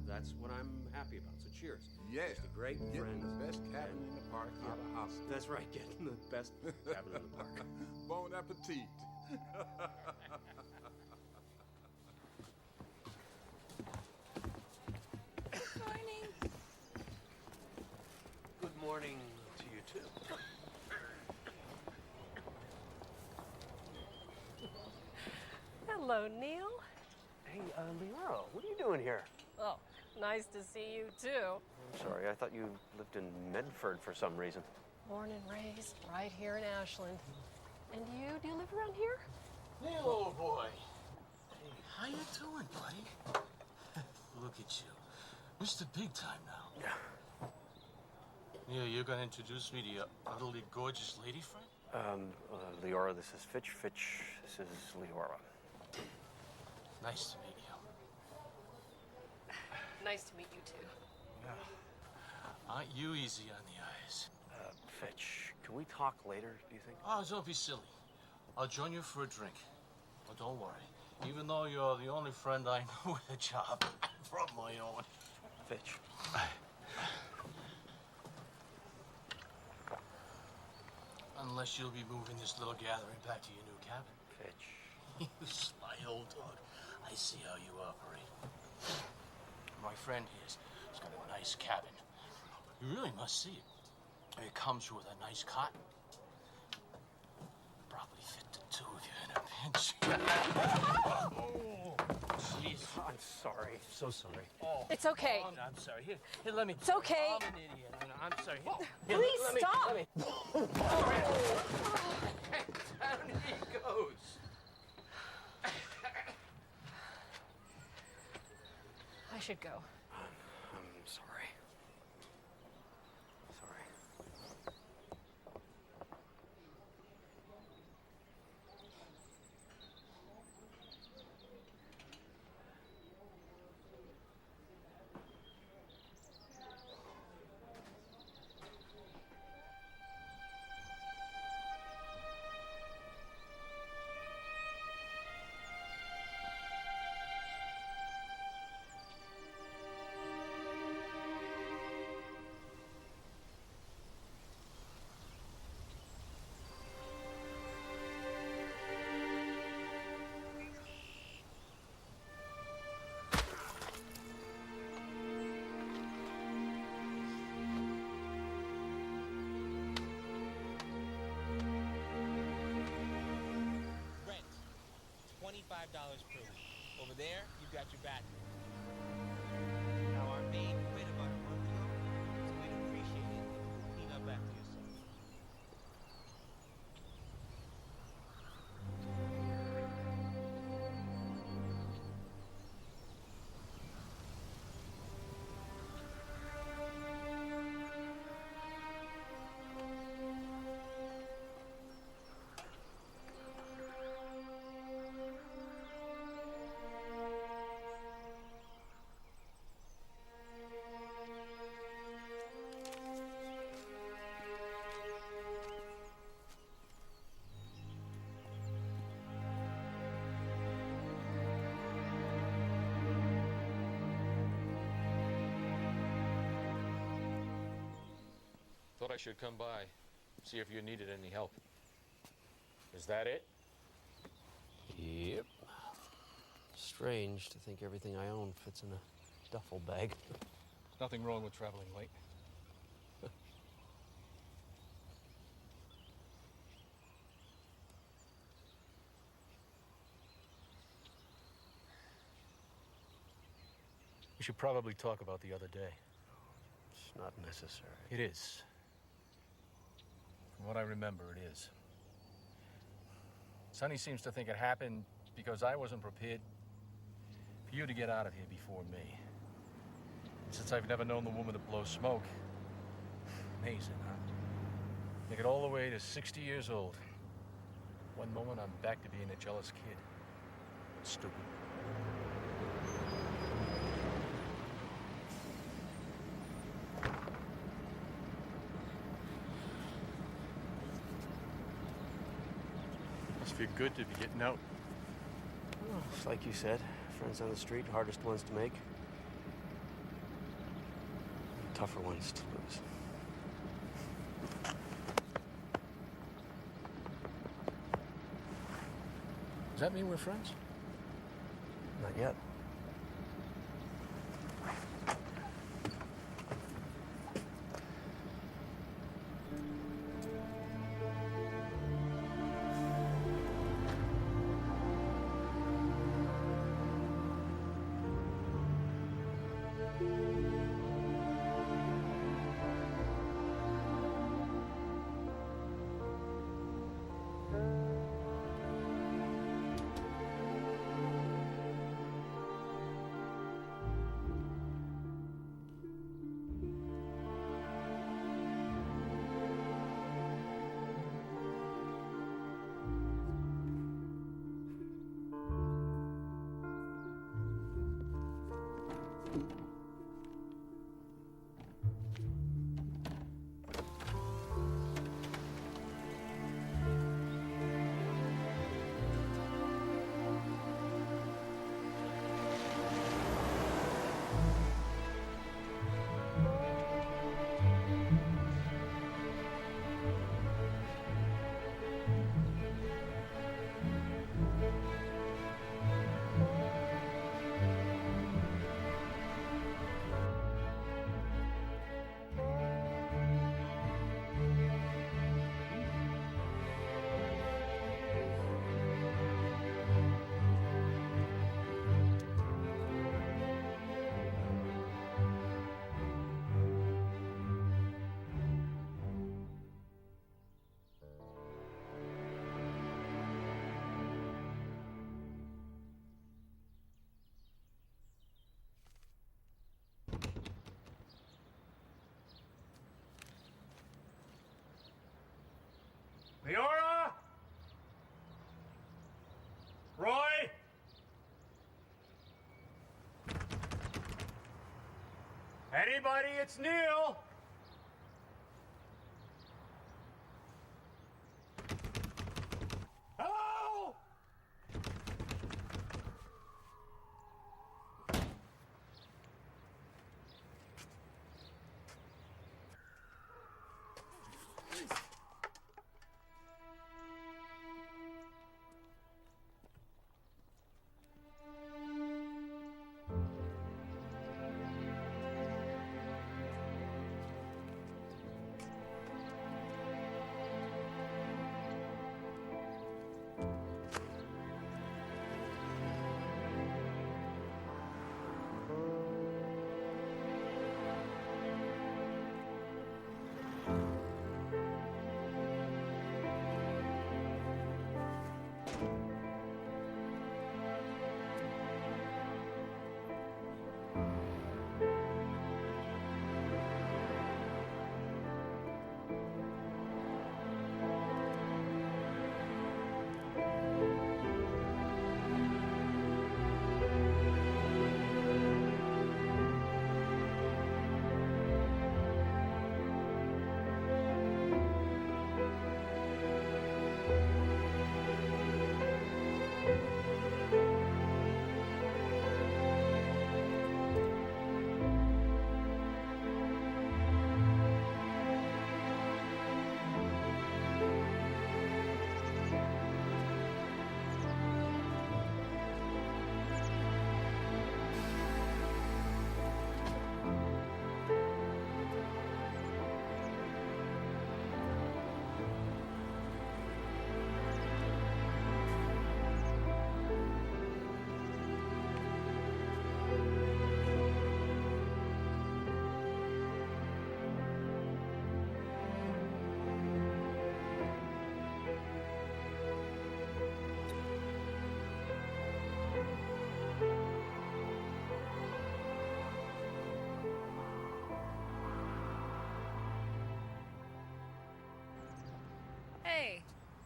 that's what I'm happy about. So cheers. Yeah. Just a great Getting friend. the best cabin in the park out of hospital. That's right, getting the best cabin in the park. Bon appetit. Morning. Good morning to you, too. Hello, Neil. Hey, Leora, what are you doing here? Oh, nice to see you, too. I'm sorry, I thought you lived in Medford for some reason. Born and raised right here in Ashland. And you, do you live around here? Neil, old boy. Hey, how you doing, buddy? Look at you. Mr. Big Time now. Yeah. Neil, you're gonna introduce me to your utterly gorgeous lady friend? Leora, this is Fitch. Fitch, this is Leora. Nice to meet you. Nice to meet you, too. Yeah. Aren't you easy on the eyes? Fitch, can we talk later, do you think? Oh, don't be silly. I'll join you for a drink. But don't worry. Even though you're the only friend I know with a job from my own. Fitch. Unless you'll be moving this little gathering back to your new cabin. Fitch. You sly old dog. I see how you operate. My friend here's got a nice cabin. You really must see it. It comes with a nice cot. Probably fit the two of you in a pinch. Oh, jeez. I'm sorry. So sorry. Oh. It's okay. Oh, I'm sorry. Here, let me. It's okay. I'm an idiot. I'm sorry. Here, Please let me- stop. let me- Down he goes. I should go. I'm sorry. Sorry. Rent, $25 per week. Over there, you got your bathroom. Now, our maid quit about a month ago, so we'd appreciate it if you clean up after yourself. Thought I should come by, see if you needed any help. Is that it? Yep. Strange to think everything I own fits in a duffel bag. Nothing wrong with traveling late. We should probably talk about the other day. It's not necessary. It is. From what I remember, it is. Sonny seems to think it happened because I wasn't prepared for you to get out of here before me. Since I've never known the woman to blow smoke. Amazing, huh? Make it all the way to 60 years old. One moment, I'm back to being a jealous kid. Stupid. Must feel good to be getting out. Well, it's like you said, friends on the street, hardest ones to make. Tougher ones to lose. Does that mean we're friends? Not yet. Leora? Roy? Anybody? It's Neil. Hello?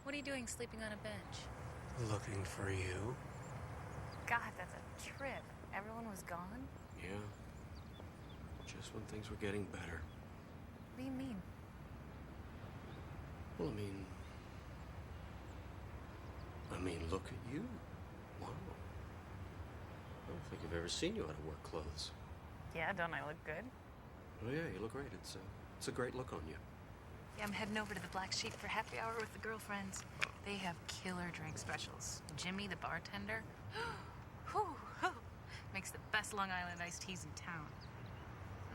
What are you doing sleeping on a bench? Looking for you. God, that's a trip. Everyone was gone? Yeah. Just when things were getting better. What do you mean? Well, I mean, look at you. Wow. I don't think I've ever seen you out of work clothes. Yeah, don't I look good? Oh, yeah, you look great. It's a great look on you. Yeah, I'm heading over to the Black Sheep for happy hour with the girlfriends. They have killer drink specials. Jimmy, the bartender, makes the best Long Island iced teas in town.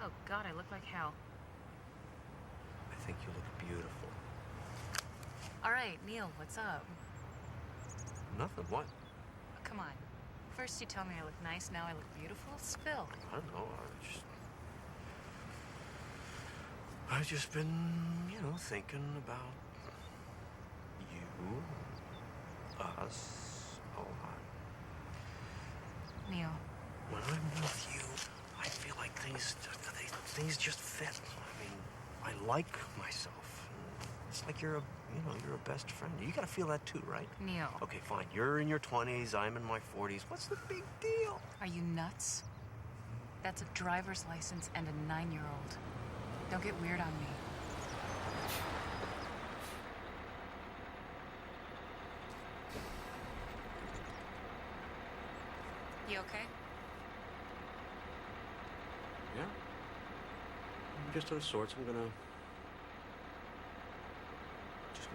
Oh, God, I look like hell. I think you look beautiful. All right, Neil, what's up? Nothing. What? Come on. First you tell me I look nice, now I look beautiful. Spill. I don't know. I've just been, thinking about you, us, a lot. Neil. When I'm with you, I feel like things just fit. I mean, I like myself. It's like you're a best friend. You gotta feel that too, right? Neil. Okay, fine. You're in your 20s, I'm in my 40s. What's the big deal? Are you nuts? That's a driver's license and a 9-year-old. Don't get weird on me. You okay? Yeah. I'm just out of sorts. I'm gonna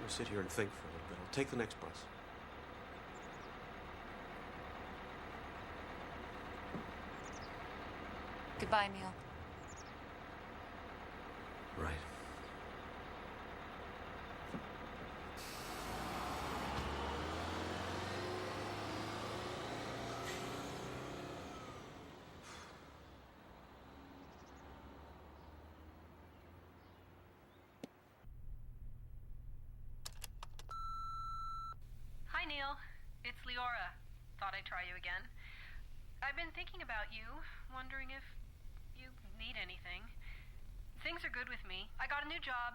sit here and think for a little bit. I'll take the next bus. Goodbye, Neil. Right. Hi, Neil. It's Leora. Thought I'd try you again. I've been thinking about you, wondering if you need anything. Things are good with me. I got a new job.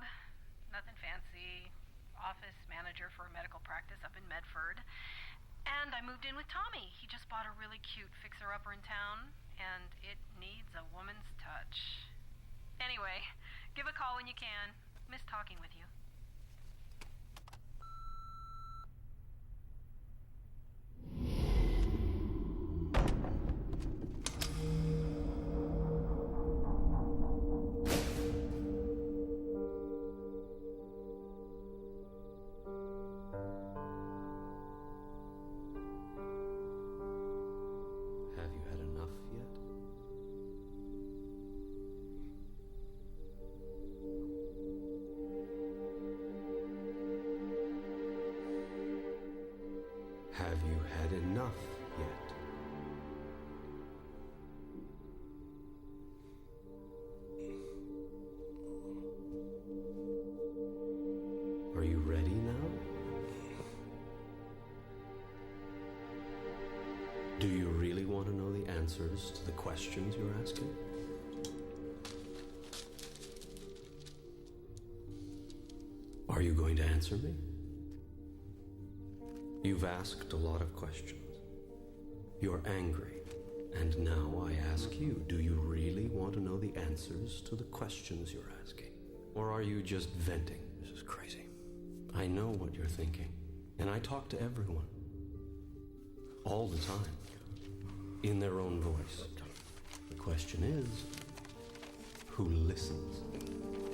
Nothing fancy. Office manager for a medical practice up in Medford. And I moved in with Tommy. He just bought a really cute fixer-upper in town, and it needs a woman's touch. Anyway, give a call when you can. Miss talking with you. Have you had enough yet? Are you ready now? Do you really want to know the answers to the questions you're asking? Are you going to answer me? You've asked a lot of questions. You're angry. And now I ask you, do you really want to know the answers to the questions you're asking? Or are you just venting? This is crazy. I know what you're thinking. And I talk to everyone. All the time. In their own voice. The question is, who listens?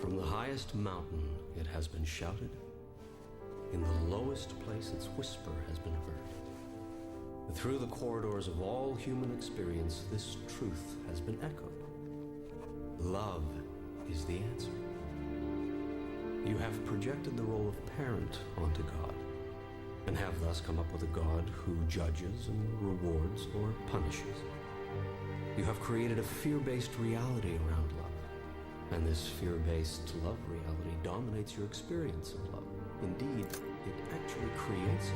From the highest mountain, it has been shouted. In the lowest place, its whisper has been heard. Through the corridors of all human experience, this truth has been echoed. Love is the answer. You have projected the role of parent onto God, and have thus come up with a God who judges and rewards or punishes. You have created a fear-based reality around love, and this fear-based love reality dominates your experience of love. Indeed, it actually creates it.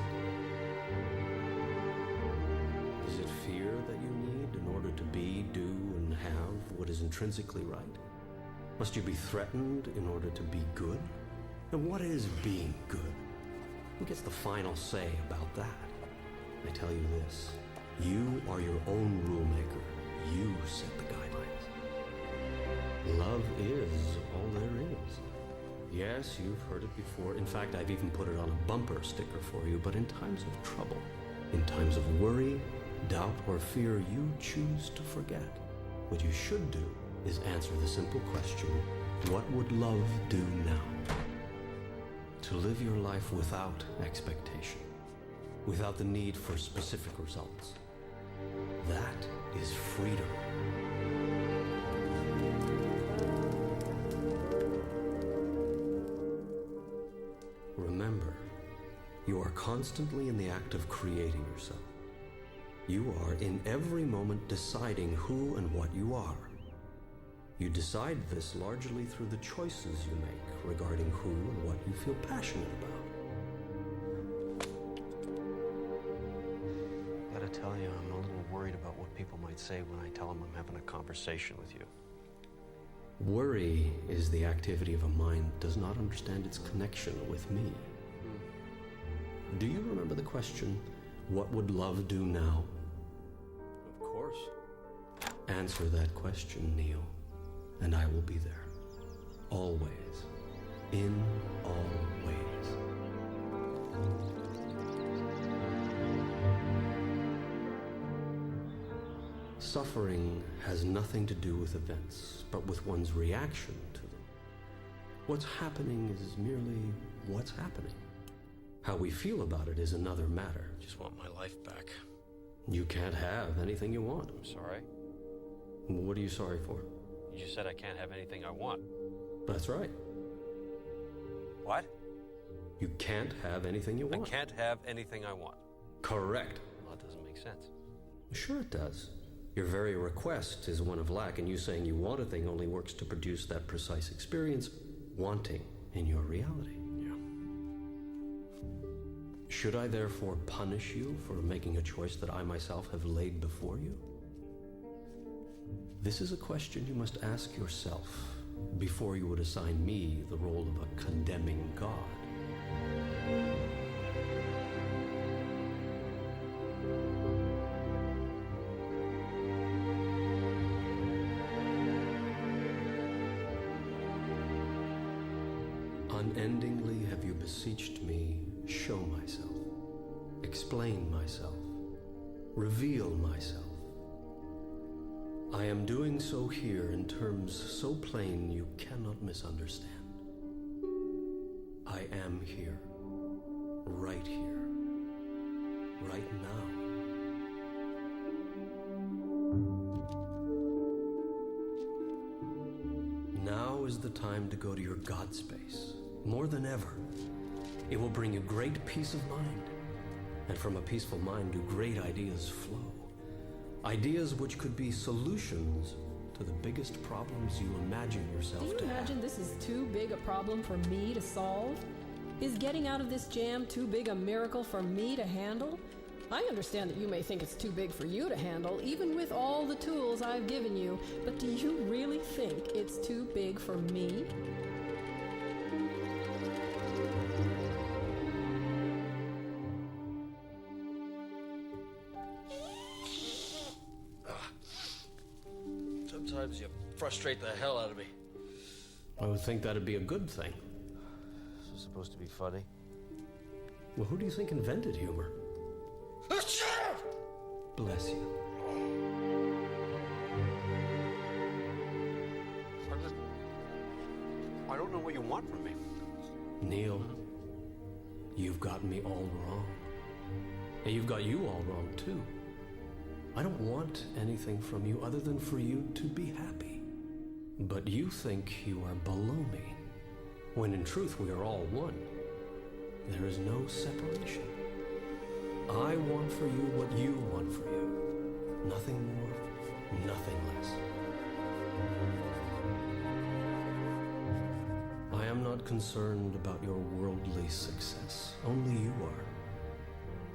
Is it fear that you need in order to be, do, and have what is intrinsically right? Must you be threatened in order to be good? And what is being good? Who gets the final say about that? I tell you this, you are your own rule maker. You set the guidelines. Love is all there is. Yes, you've heard it before. In fact, I've even put it on a bumper sticker for you. But in times of trouble, in times of worry, doubt, or fear, you choose to forget. What you should do is answer the simple question, what would love do now? To live your life without expectation, without the need for specific results. That is freedom. Remember, you are constantly in the act of creating yourself. You are in every moment deciding who and what you are. You decide this largely through the choices you make regarding who and what you feel passionate about. I gotta tell you, I'm a little worried about what people might say when I tell them I'm having a conversation with you. Worry is the activity of a mind that does not understand its connection with me. Do you remember the question, what would love do now? Of course. Answer that question, Neil, and I will be there. Always. In all ways. Suffering has nothing to do with events, but with one's reaction to them. What's happening is merely what's happening. How we feel about it is another matter. Just want my life back. You can't have anything you want. I'm sorry. What are you sorry for? You just said I can't have anything I want. That's right. What? You can't have anything you want. I can't have anything I want. Correct. Well, that doesn't make sense. Sure it does. Your very request is one of lack, and you saying you want a thing only works to produce that precise experience, wanting, in your reality. Yeah. Should I therefore punish you for making a choice that I myself have laid before you? This is a question you must ask yourself before you would assign me the role of a condemning God. Unendingly have you beseeched me, show myself, explain myself, reveal myself. I am doing so here in terms so plain you cannot misunderstand. I am here, right now. Now is the time to go to your God space. More than ever, it will bring you great peace of mind. And from a peaceful mind do great ideas flow. Ideas which could be solutions to the biggest problems you imagine yourself to have. Do you imagine this is too big a problem for me to solve? Is getting out of this jam too big a miracle for me to handle? I understand that you may think it's too big for you to handle, even with all the tools I've given you, but do you really think it's too big for me? Sometimes you frustrate the hell out of me. I would think that'd be a good thing. This is supposed to be funny. Well, who do you think invented humor? Bless you. I don't know what you want from me. Neil, you've got me all wrong. And you've got you all wrong, too. I don't want anything from you other than for you to be happy. But you think you are below me, when in truth we are all one. There is no separation. I want for you what you want for you. Nothing more, nothing less. I am not concerned about your worldly success. Only you are.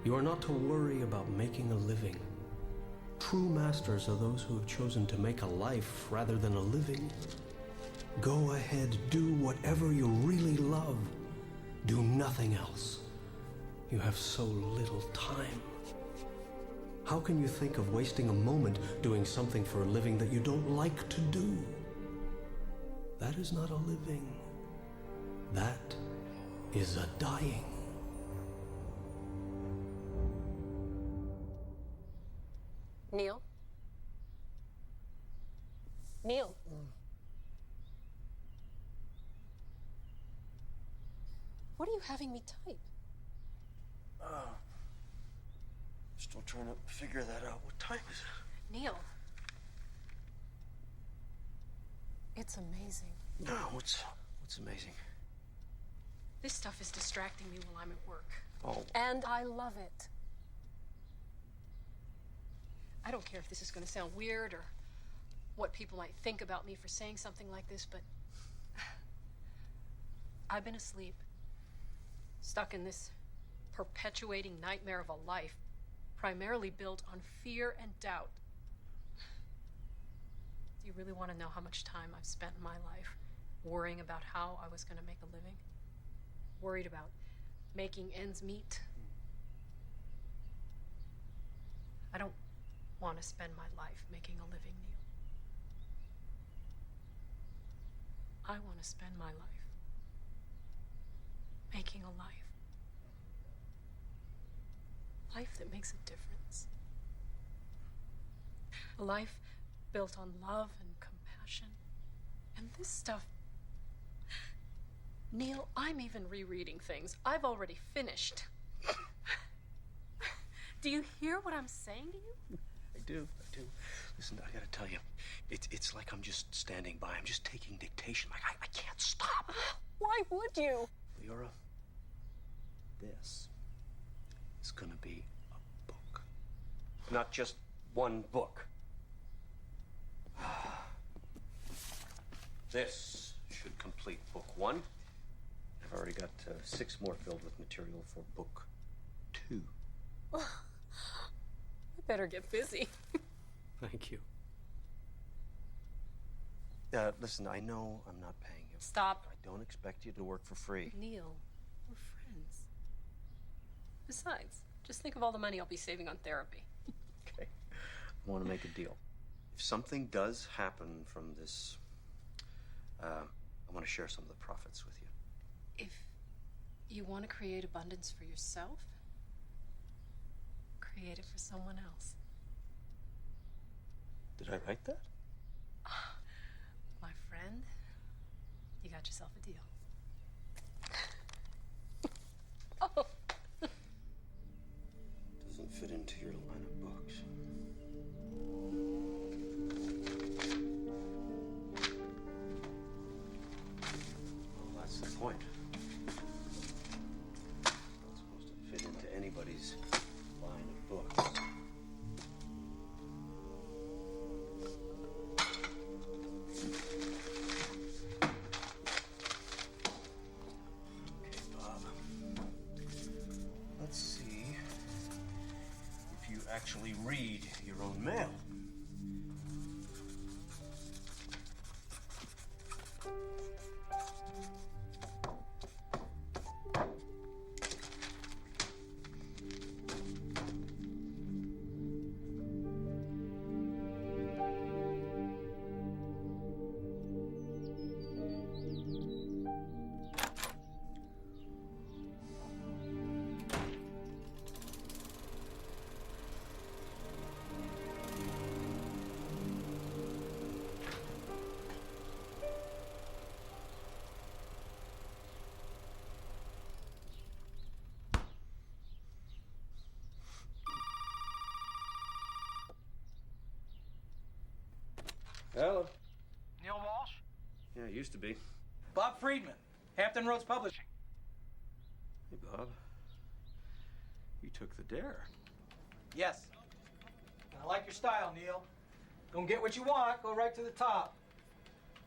You are not to worry about making a living. True masters are those who have chosen to make a life rather than a living. Go ahead, do whatever you really love. Do nothing else. You have so little time. How can you think of wasting a moment doing something for a living that you don't like to do? That is not a living. That is a dying. Neil? Neil? What are you having me type? Still trying to figure that out. What time is it? Neil. It's amazing. No, what's amazing? This stuff is distracting me while I'm at work. Oh. And I love it. I don't care if this is going to sound weird or what people might think about me for saying something like this, but I've been asleep, stuck in this perpetuating nightmare of a life, primarily built on fear and doubt. Do you really want to know how much time I've spent in my life worrying about how I was going to make a living? Worried about making ends meet? I don't want to spend my life making a living, Neil. I want to spend my life making a life. Life that makes a difference. A life built on love and compassion. And this stuff... Neil, I'm even rereading things I've already finished. Do you hear what I'm saying to you? I do. Listen, I gotta tell you, it's like I'm just standing by. I'm just taking dictation. Like, I can't stop. Why would you? Leora, this is gonna be a book. Not just one book. This should complete book 1. I've already got 6 more filled with material for book 2. I better get busy. Thank you. Listen, I know I'm not paying you. Stop. I don't expect you to work for free. Neil, we're friends. Besides, just think of all the money I'll be saving on therapy. Okay. I want to make a deal. If something does happen from this, I want to share some of the profits with you. If you want to create abundance for yourself, create it for someone else. Did I write that? My friend, you got yourself a deal. Oh. Doesn't fit into your line of books. Well, that's the point. It's not supposed to fit into anybody's line of books. Okay, Bob. Let's see if you actually read your own mail. Hello. Neil Walsh? Yeah, it used to be. Bob Friedman, Hampton Roads Publishing. Hey, Bob. You took the dare. Yes. I like your style, Neil. Don't get what you want, go right to the top.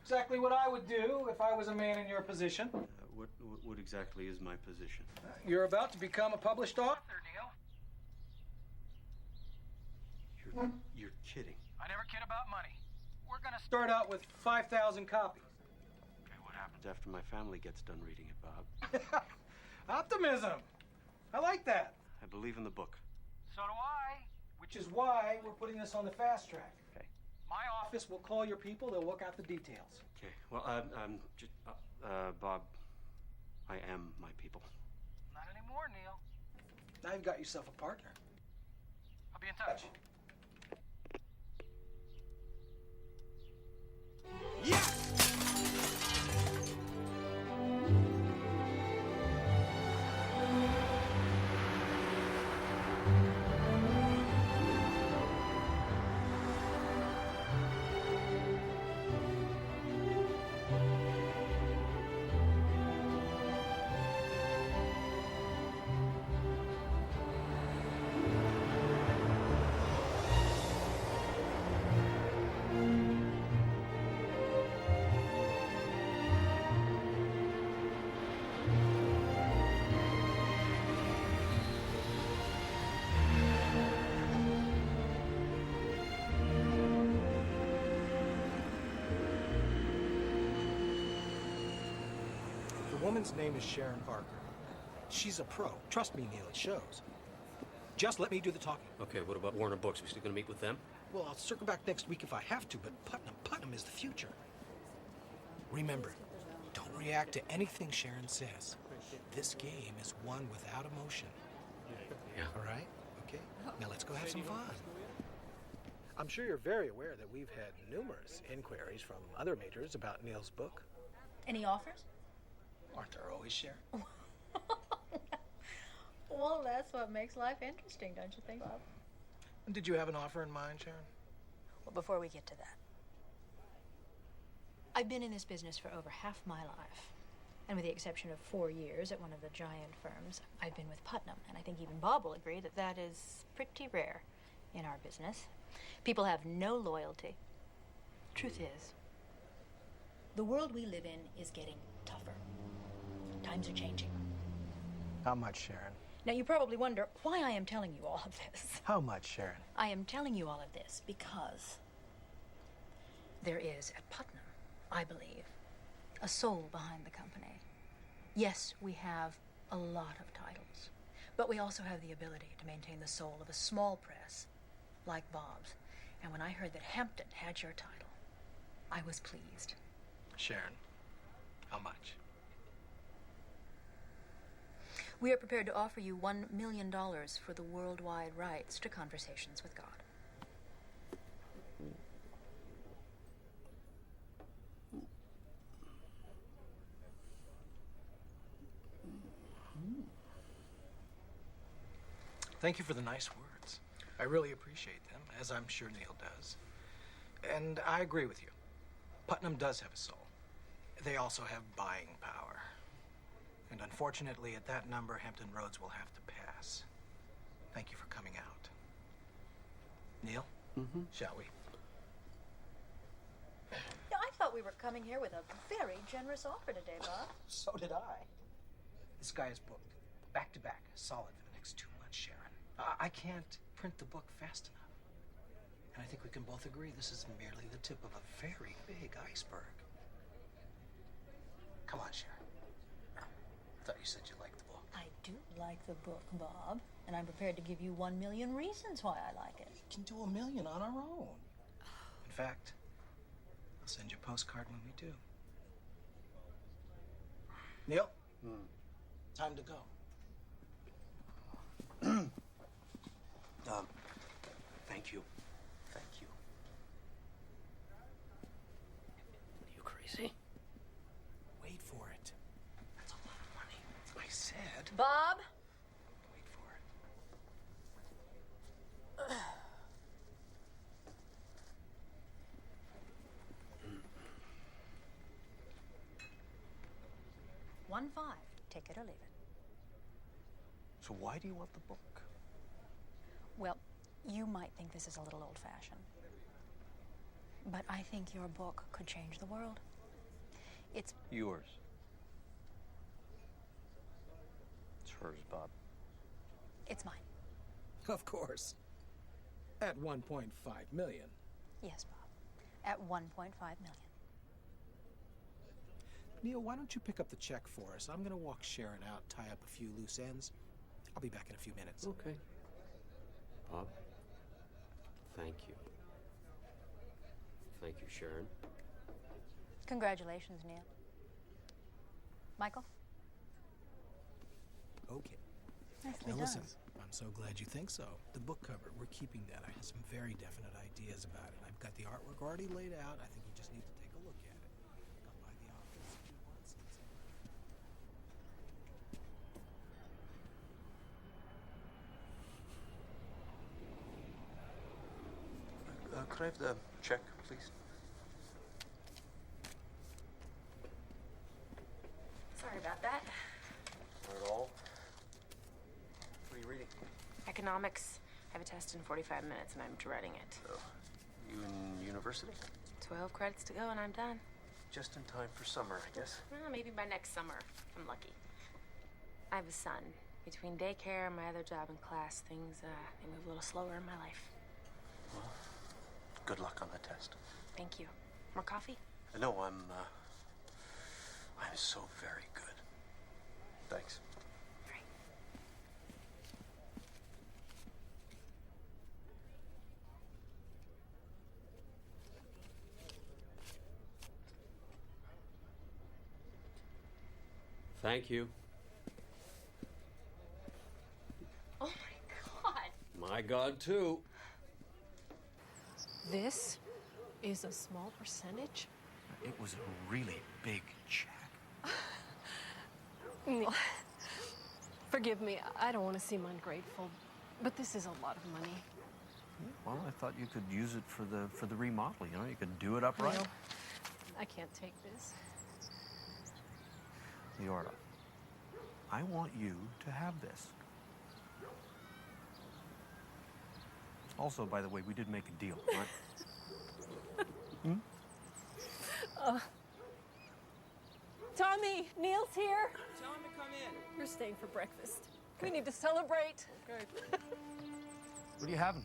Exactly what I would do if I was a man in your position. What exactly is my position? You're about to become a published author, Neil. You're kidding. I never kid about money. We're gonna start out with 5,000 copies. Okay, what happens after my family gets done reading it, Bob? Optimism. I like that. I believe in the book. So do I. Which is why we're putting this on the fast track. Okay. My office will call your people. They'll work out the details. Okay. Well, Bob, I am my people. Not anymore, Neil. Now you've got yourself a partner. I'll be in touch. The woman's name is Sharon Parker. She's a pro. Trust me, Neil, it shows. Just let me do the talking. Okay, what about Warner Books? We still gonna meet with them? Well, I'll circle back next week if I have to, but Putnam is the future. Remember, don't react to anything Sharon says. This game is won without emotion. Yeah. All right? Okay. Now let's go have some fun. I'm sure you're very aware that we've had numerous inquiries from other majors about Neil's book. Any offers? Aren't there always, Sharon? Well, that's what makes life interesting, don't you think, Bob? Did you have an offer in mind, Sharon? Well, before we get to that, I've been in this business for over half my life. And with the exception of 4 years at one of the giant firms, I've been with Putnam. And I think even Bob will agree that that is pretty rare in our business. People have no loyalty. Truth is, the world we live in is getting tougher. Times are changing. How much, Sharon? Now, you probably wonder why I am telling you all of this. How much, Sharon? I am telling you all of this because there is at Putnam, I believe, a soul behind the company. Yes, we have a lot of titles, but we also have the ability to maintain the soul of a small press like Bob's. And when I heard that Hampton had your title, I was pleased. Sharon, how much? We are prepared to offer you $1 million for the worldwide rights to Conversations with God. Thank you for the nice words. I really appreciate them, as I'm sure Neil does. And I agree with you. Putnam does have a soul. They also have buying power. And unfortunately, at that number, Hampton Roads will have to pass. Thank you for coming out. Neil, shall we? Yeah, I thought we were coming here with a very generous offer today, Bob. So did I. This guy is booked, back to back, solid for the next 2 months, Sharon. I can't print the book fast enough. And I think we can both agree this is merely the tip of a very big iceberg. Come on, Sharon. I thought you said you liked the book. I do like the book, Bob, and I'm prepared to give you 1 million reasons why I like it. We can do 1 million on our own. In fact, I'll send you a postcard when we do. Neil? Time to go. Thank you. Thank you. Are you crazy? Wait for it. That's a lot of money. I said. Bob? Wait for it. 1-5. Take it or leave it. So why do you want the book? Well, you might think this is a little old-fashioned, but I think your book could change the world. It's yours. It's hers, Bob. It's mine. Of course. At 1.5 million. Yes, Bob. At 1.5 million. Neil, why don't you pick up the check for us? I'm going to walk Sharon out, tie up a few loose ends. I'll be back in a few minutes. Okay. Bob, thank you. Thank you, Sharon. Congratulations, Neil. Michael? Okay. Nicely Now done. listen, I'm so glad you think so. The book cover, we're keeping that. I have some very definite ideas about it. I've got the artwork already laid out. I think you just need to take a look at it. Come by the office if you want to. Could I have the check, please? Sorry about that. Not at all. What are you reading? Economics. I have a test in 45 minutes and I'm dreading it. Oh, you in university? 12 credits to go and I'm done. Just in time for summer, I guess. Well, maybe by next summer. I'm lucky. I have a son. Between daycare and my other job and class, things, they move a little slower in my life. Well, good luck on the test. Thank you. More coffee? No, I'm so very good. Thanks. Thank you. Oh my God. My God, too. This is a small percentage? It was a really big check. Neil, forgive me. I don't want to seem ungrateful, but this is a lot of money. Well, I thought you could use it for the remodel. You know, you could do it upright. Neil, I can't take this. Leora, I want you to have this. Also, by the way, we did make a deal, right? Tommy, Neil's here. Tell him to come in. You're staying for breakfast. We need to celebrate. Good. What are you having?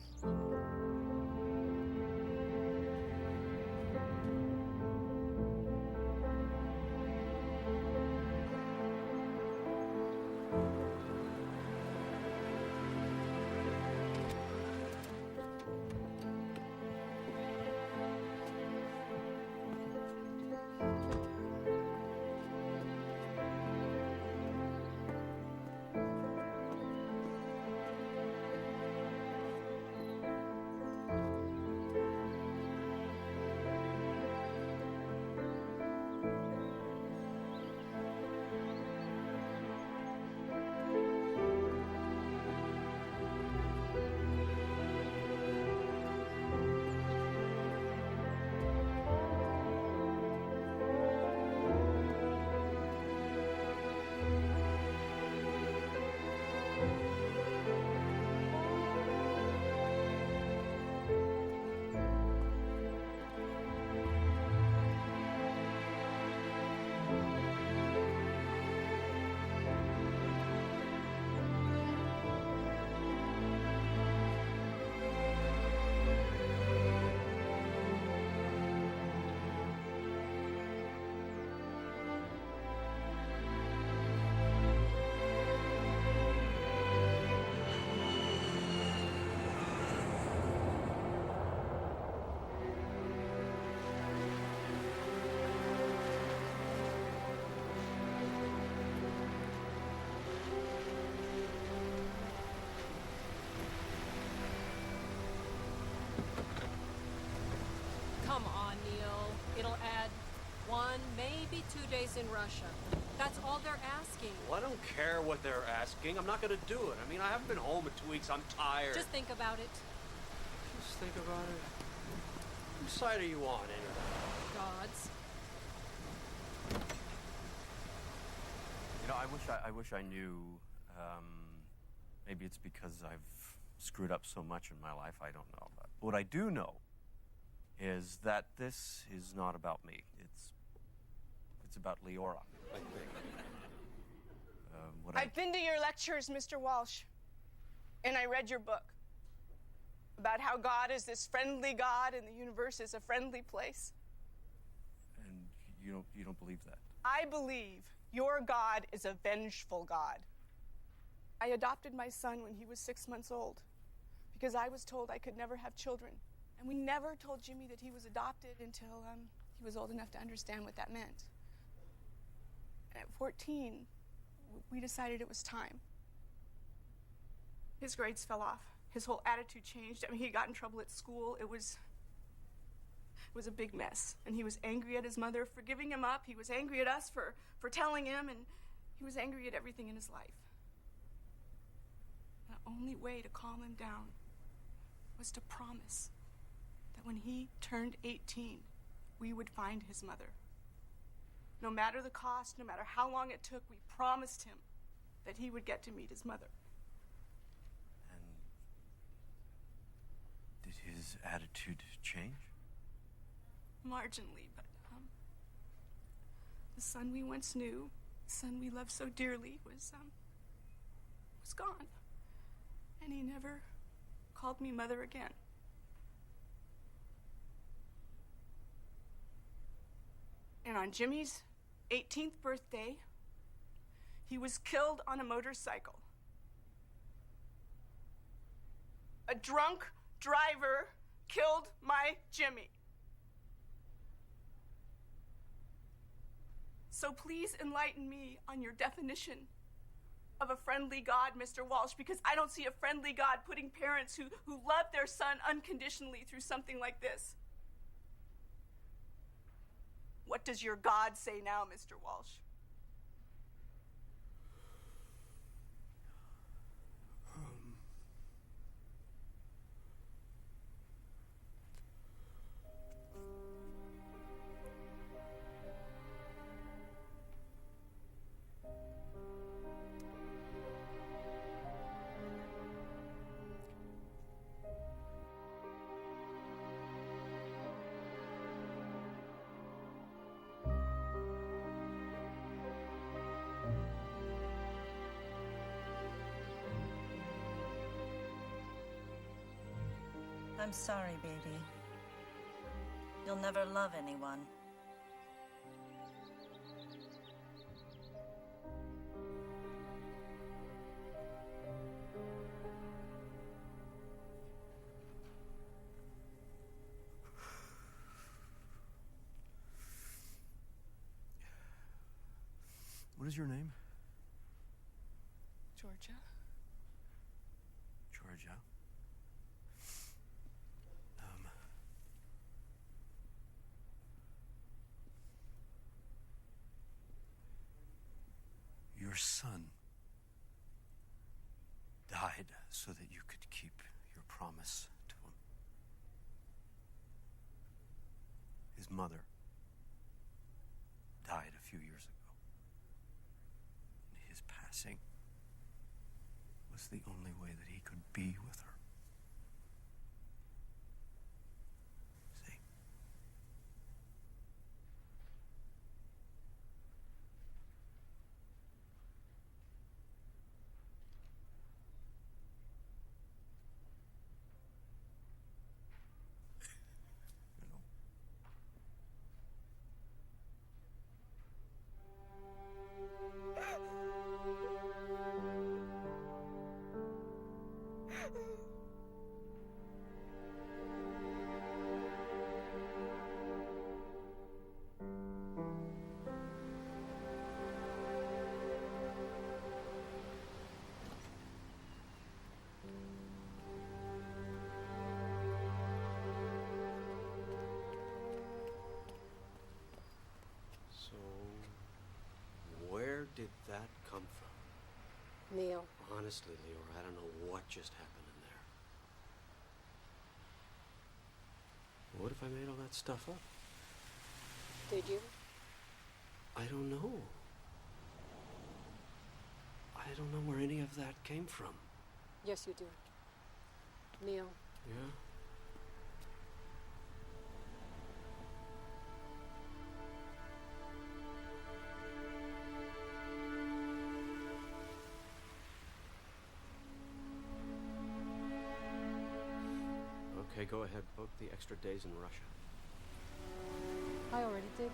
Come on, Neil. It'll add 1, maybe 2 days in Russia. That's all they're asking. Well, I don't care what they're asking. I'm not going to do it. I mean, I haven't been home in 2 weeks. I'm tired. Just think about it. Just think about it. Whose side are you on, anyway? God's. You know, I wish I knew. Maybe it's because I've screwed up so much in my life. I don't know. But what I do know is that this is not about me. It's about Leora. I think. I've been to your lectures, Mr. Walsh, and I read your book about how God is this friendly God and the universe is a friendly place. And you don't believe that? I believe your God is a vengeful God. I I adopted my son when he was 6 months old because I was told I could never have children. And we never told Jimmy that he was adopted until he was old enough to understand what that meant. At 14, we decided it was time. His grades fell off. His whole attitude changed. I mean, he got in trouble at school. It was a big mess. And he was angry at his mother for giving him up. He was angry at us for telling him, and he was angry at everything in his life. The only way to calm him down was to promise that when he turned 18, we would find his mother. No matter the cost, no matter how long it took, we promised him that he would get to meet his mother. And did his attitude change? Marginally, but the son we once knew, the son we loved so dearly, was gone. And he never called me mother again. And on Jimmy's 18th birthday, he was killed on a motorcycle. A drunk driver killed my Jimmy. So please enlighten me on your definition of a friendly God, Mr. Walsh, because I don't see a friendly God putting parents who love their son unconditionally through something like this. What does your God say now, Mr. Walsh? I'm sorry, baby. You'll never love anyone. What is your name? Georgia. Georgia. Your son died so that you could keep your promise to him. His mother died a few years ago. And his passing was the only way that he could be with her. Where did that come from? Neil. Honestly, Leora, I don't know what just happened in there. What if I made all that stuff up? Did you? I don't know. I don't know where any of that came from. Yes, you do. Neil. Yeah? Okay, go ahead. Book the extra days in Russia. I already did.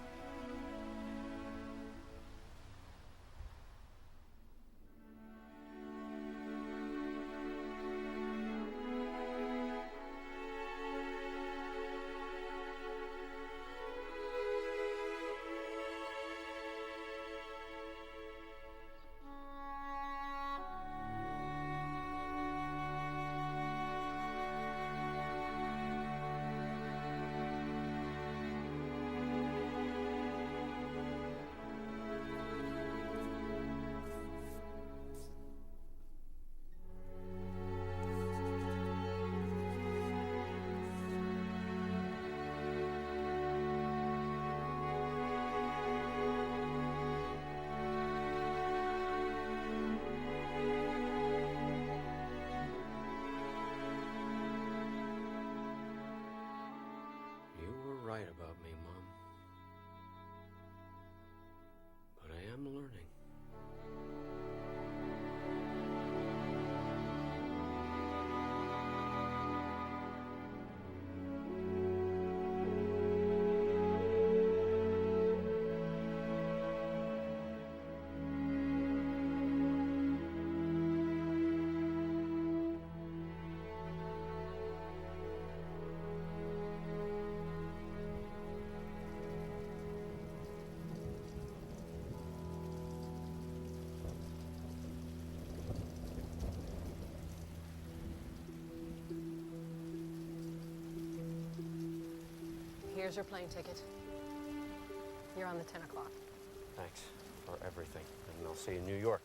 Here's your plane ticket. You're on the 10 o'clock. Thanks for everything, and I'll see you in New York.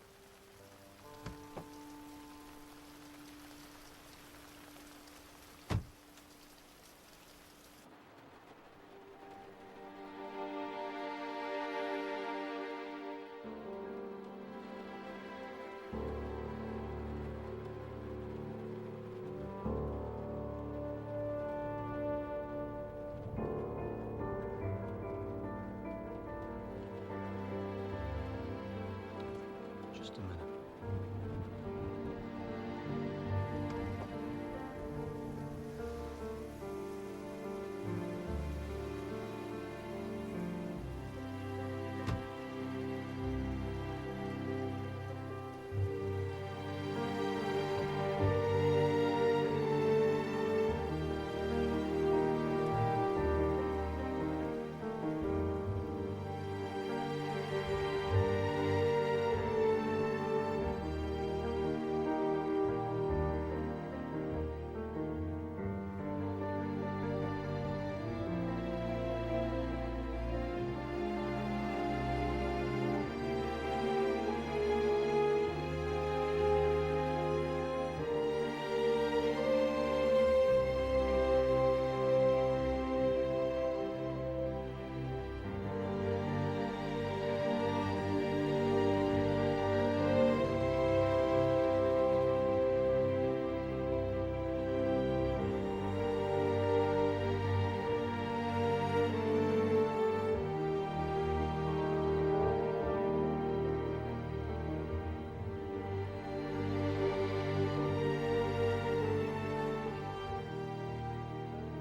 Just a minute.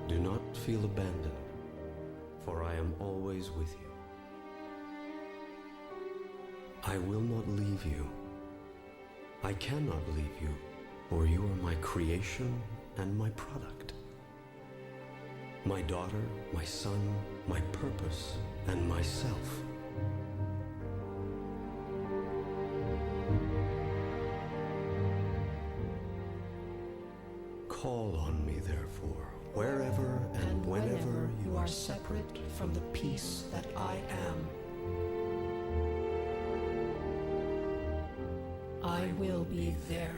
Do not feel abandoned, for I am always with you. I will not leave you. I cannot leave you, for you are my creation and my product. My daughter, my son, my purpose, and myself. Call on me, therefore, wherever and whenever you are separate from the peace that I am. I will be there.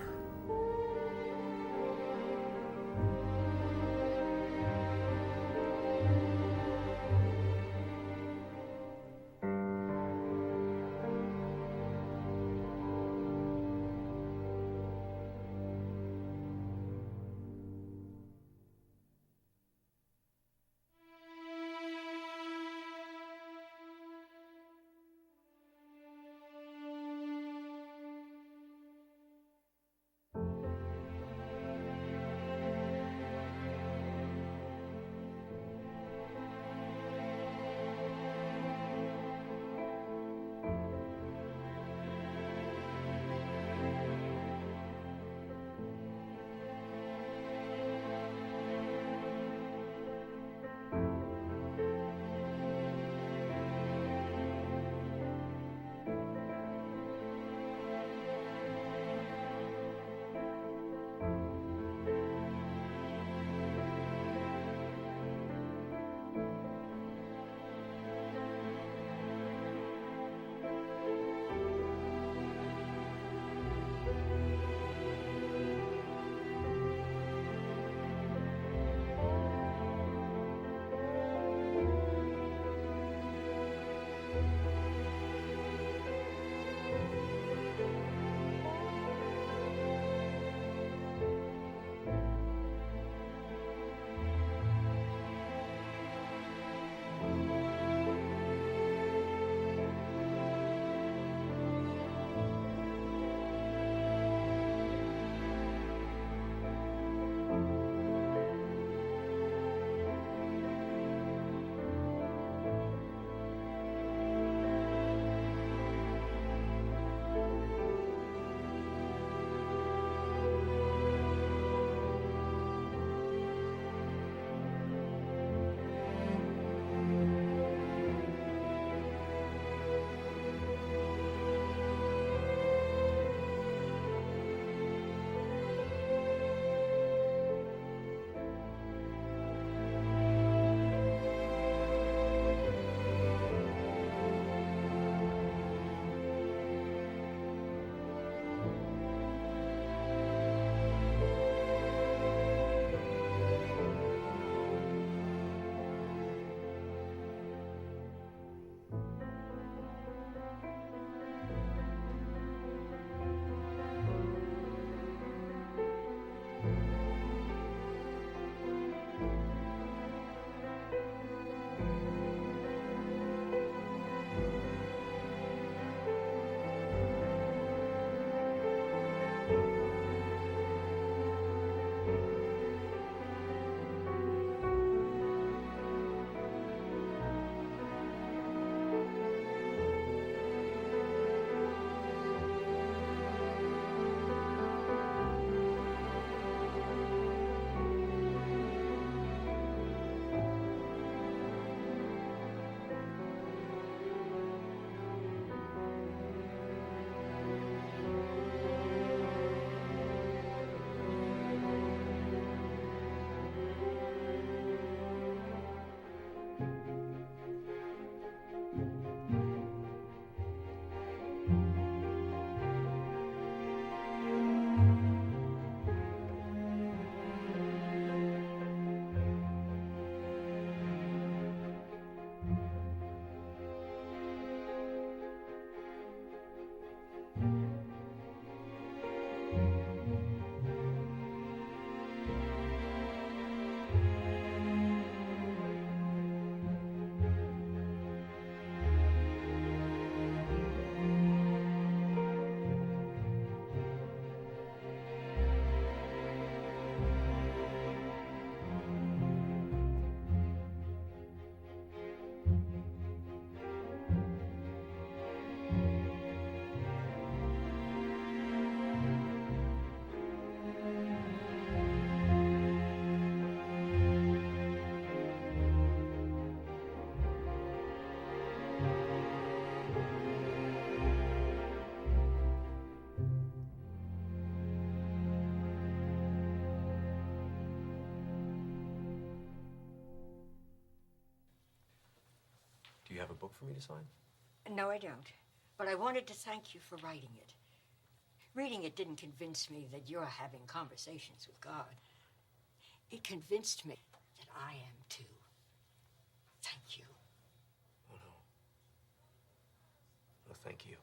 Do you have a book for me to sign? No, I don't. But I wanted to thank you for writing it. Reading it didn't convince me that you're having conversations with God. It convinced me that I am too. Thank you. Oh, no. No, thank you.